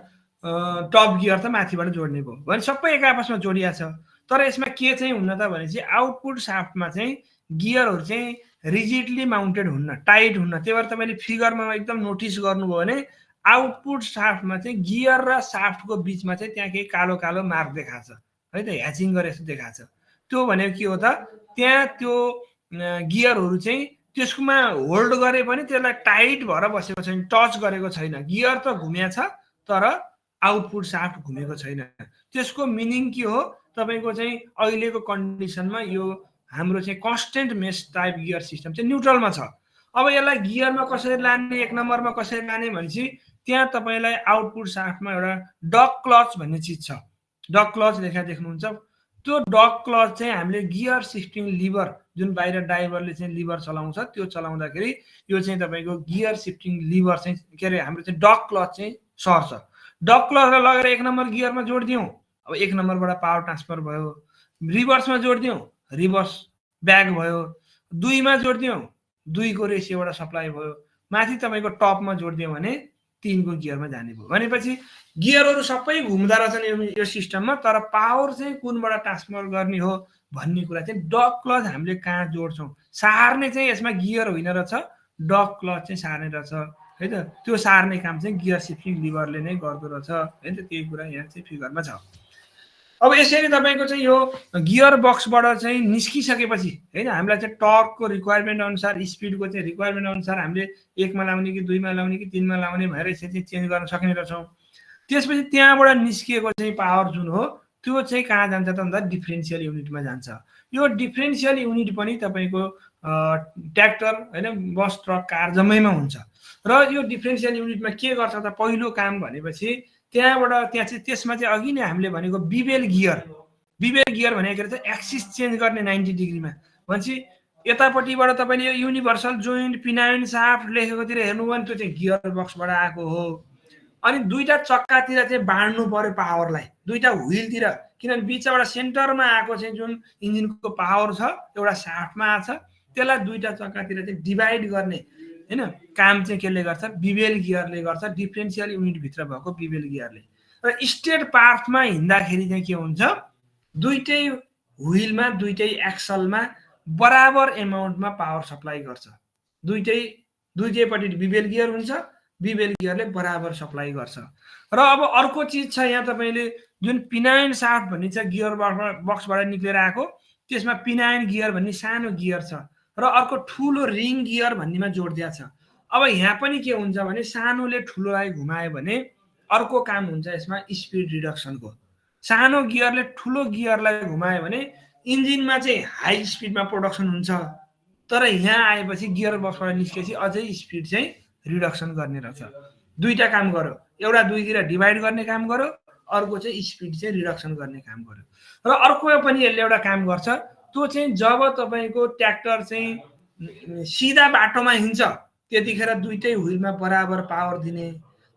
टप गियर त माथिबाट जोड्ने भयो भने सबै एक आपसमा जोडिया छ तर यसमा के चाहिँ हुन्न त भनेपछि आउटपुट साफ्टमा चाहिँ गियरहरू चाहिँ रिजिडली माउन्टेड हुन्न टाइट हुन्न त्यही भएर तपाईँले फिगरमा एकदम नोटिस गर्नुभयो भने आउटपुट साफ्टमा चाहिँ गियर र साफ्टको बिचमा चाहिँ त्यहाँ केही कालो कालो मार्क देखाएको छ है त ह्याचिङ गरे जस्तो देखाएको छ त्यो भनेको के हो त त्यहाँ त्यो गियरहरू चाहिँ त्यसकोमा होल्ड गरे पनि त्यसलाई टाइट भएर बसेको छैन टच गरेको छैन गियर त घुमेको छ तर आउटपुट साफ्ट घुमेको छैन त्यसको मिनिङ के हो तपाईँको चाहिँ अहिलेको कन्डिसनमा यो हाम्रो चाहिँ constant mess type gear system चाहिँ न्युट्रलमा छ अब यसलाई गियरमा कसरी लाने 1 नम्बरमा कसरी लाने भनेपछि त्यहाँ तपाईँलाई आउटपुट साफ्टमा एउटा डग क्लच भन्ने चिज छ डग क्लच लेखा देख्नुहुन्छ त्यो डग क्लच चाहिँ हामीले गियर सिफ्टिङ लिभर जुन बाहिर ड्राइभरले चाहिँ लिभर चलाउँछ त्यो चलाउँदाखेरि यो चाहिँ तपाईँको गियर सिफ्टिङ लिभर चाहिँ के अरे हाम्रो चाहिँ डग क्लच चाहिँ सर्छ डग क्लचलाई लगेर 1 नम्बर गियरमा जोडिदिउँ अब 1 नम्बरबाट पावर ट्रान्सफर भयो रिभर्समा जोडिदिउँ रिभर्स ब्याक भयो 2 मा जोडिदिउँ 2 को रेसियोबाट सप्लाई भयो माथि तपाईँको टपमा जोडिदियो भने 3 को गियरमा जाने भयो भनेपछि गियरहरू सबै घुम्दा रहेछन् यो सिस्टममा तर पावर चाहिँ कुनबाट ट्रान्सफर गर्ने हो भन्ने कुरा चाहिँ डग क्लच हामीले कहाँ जोड्छौँ सार्ने चाहिँ यसमा गियर होइन रहेछ डग क्लच चाहिँ सार्ने रहेछ है त त्यो सार्ने काम चाहिँ गियर सिफ्टिङ लिभरले नै गर्दो रहेछ है त त्यही कुरा यहाँ चाहिँ फिगरमा छ अब यसरी तपाईँको चाहिँ यो गियर बक्सबाट चाहिँ निस्किसकेपछि हैन हामीलाई चाहिँ टर्कको रिक्वायरमेन्ट अनुसार स्पिडको चाहिँ रिक्वायरमेन्ट अनुसार हामीले 1 मा लाउने कि 2 मा लाउने कि 3 मा लाउने भएर यसरी चेन्ज गर्न सक्ने रहेछौँ त्यसपछि त्यहाँबाट निस्किएको चाहिँ पावर जुन हो त्यो चाहिँ कहाँ जान्छ त भन्दा डिफरेन्शियल युनिटमा जान्छ यो डिफरेन्शियल युनिट पनि तपाईँको ट्र्याक्टर हैन बस ट्रक कार जम्मैमा हुन्छ र यो डिफरेन्शियल युनिटमा के गर्छ त पहिलो काम भनेपछि त्यहाँ चाहिँ त्यसमा चाहिँ अघि नै हामीले भनेको बिबेल गियर भनेको चाहिँ एक्सिस चेन्ज गर्ने 90 डिग्रीमा भनेपछि यतापट्टिबाट तपाईँले यो युनिभर्सल जोइन्ट पिनाइन साफ्ट लेखेकोतिर हेर्नु भने त्यो चाहिँ गियर बक्सबाट आएको हो अनि दुईटा चक्कातिर चाहिँ बाँड्नु पर्यो पावरलाई दुईटा व्हीलतिर किनभने बिचबाट सेन्टरमा आएको चाहिँ जुन इन्जिनको पावर छ एउटा साफ्टमा आछ त्यसलाई दुईटा चक्कातिर चाहिँ डिभाइड गर्ने हैन काम चाहिँ केले गर्छ बिबेल गियरले गर्छ डिफरेन्शियल युनिट भित्र भएको बिबेल गियरले र स्ट्रेट पाथमा हिँड्दाखेरि चाहिँ के हुन्छ दुईटै व्हीलमा दुईटै एक्सलमा बराबर एमाउन्टमा पावर सप्लाई गर्छ दुईटैपट्टि बिबेल गियर हुन्छ बिबेल गियरले बराबर सप्लाई गर्छ र अब अर्को चीज छ यहाँ तपाईले जुन पिनाइन साफ्ट भन्ने छ गियर बक्सबाट निक्लेर आएको त्यसमा पिनाइन गियर भन्ने सानो गियर छ र अर्को ठुलो रिङ गियर भन्नेमा जोडिदिया छ अब यहाँ पनि के हुन्छ भने सानोले ठुलोलाई घुमायो भने अर्को काम हुन्छ यसमा स्पिड रिडक्सनको सानो गियरले ठुलो गियरलाई घुमायो भने इन्जिनमा चाहिँ हाई स्पिडमा प्रोडक्सन हुन्छ तर यहाँ आएपछि गियर बक्सबाट निस्केपछि अझै स्पिड चाहिँ रिडक्सन गर्ने रहेछ दुईटा काम गर्यो, एउटा दुईतिर डिभाइड गर्ने काम गर्यो, अर्को चाहिँ स्पिड चाहिँ रिडक्सन गर्ने काम गर्यो। र अर्को पनि यसले एउटा काम गर्छ, त्यो चाहिँ जब तपाईँको ट्र्याक्टर चाहिँ सिधा बाटोमा हिँड्छ त्यतिखेर दुईटै व्हिलमा बराबर पावर दिने।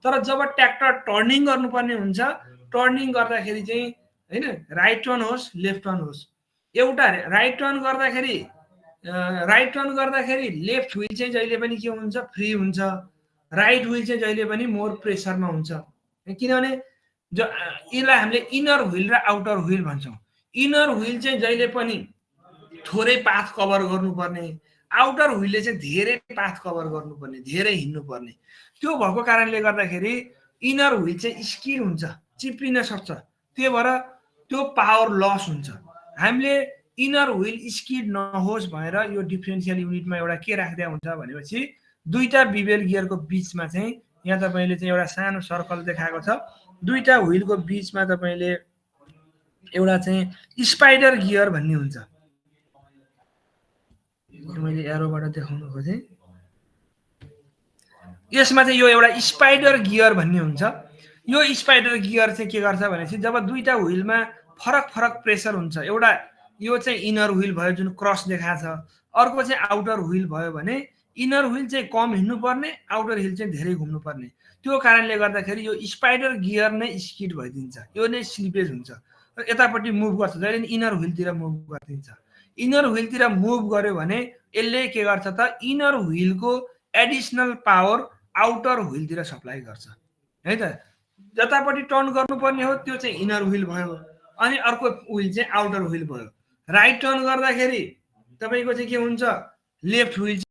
तर जब ट्र्याक्टर टर्निङ गर्नुपर्ने हुन्छ, टर्निङ गर्दाखेरि चाहिँ होइन राइट टर्न होस् लेफ्ट टर्न होस्, एउटा राइट टर्न गर्दाखेरि लेफ्ट व्हिल चाहिँ जहिले पनि के हुन्छ फ्री हुन्छ, राइट व्हिल चाहिँ जहिले पनि मोर प्रेसरमा हुन्छ। किनभने यसलाई हामीले इनर व्हिल र आउटर व्हिल भन्छौँ। इनर व्हिल चाहिँ जहिले पनि थोरै पाथ कभर गर्नुपर्ने, आउटर व्हिलले चाहिँ धेरै पाथ कभर गर्नुपर्ने, धेरै हिँड्नुपर्ने। त्यो भएको कारणले गर्दाखेरि इनर व्हिल चाहिँ स्किड हुन्छ, चिप्लिन सक्छ, त्यही भएर त्यो पावर लस हुन्छ। हामीले इनर व्हिल स्किड नहोस् भनेर यो डिफरेन्सियल युनिटमा एउटा के राख्दै हुन्छ भनेपछि दुईटा बिबेल गियरको बिचमा चाहिँ यहाँ तपाईँले चाहिँ एउटा सानो सर्कल देखाएको छ, दुईटा व्हिलको बिचमा तपाईँले एउटा चाहिँ स्पाइडर गियर भन्ने हुन्छ। मैले एरोबाट देखाउन खोजेँ, यसमा चाहिँ यो एउटा स्पाइडर गियर भन्ने हुन्छ। यो स्पाइडर गियर चाहिँ के गर्छ भनेपछि जब दुईटा व्हिलमा फरक फरक प्रेसर हुन्छ, एउटा यो चाहिँ इनर व्हिल भयो जुन क्रस देखाएको छ, अर्को चाहिँ आउटर व्हिल भयो भने इनर व्हिल चाहिँ कम हिँड्नुपर्ने, आउटर व्हिल चाहिँ धेरै घुम्नुपर्ने। त्यो कारणले गर्दाखेरि यो स्पाइडर गियर नै स्किड भइदिन्छ, यो नै स्लिपेज हुन्छ र यतापट्टि मुभ गर्छ, जहिले पनि इनर व्हिलतिर मुभ गरिदिन्छ। इनर व्हिलतिर मुभ गर्यो भने यसले के गर्छ त इनर व्हिलको एडिसनल पावर आउटर व्हिलतिर सप्लाई गर्छ है त। जतापट्टि टर्न गर्नुपर्ने हो त्यो चाहिँ इनर व्हिल भयो, अनि अर्को व्हिल चाहिँ आउटर व्हिल भयो। राइट टर्न गर्दाखेरि तपाईँको चाहिँ के हुन्छ लेफ्ट व्हिल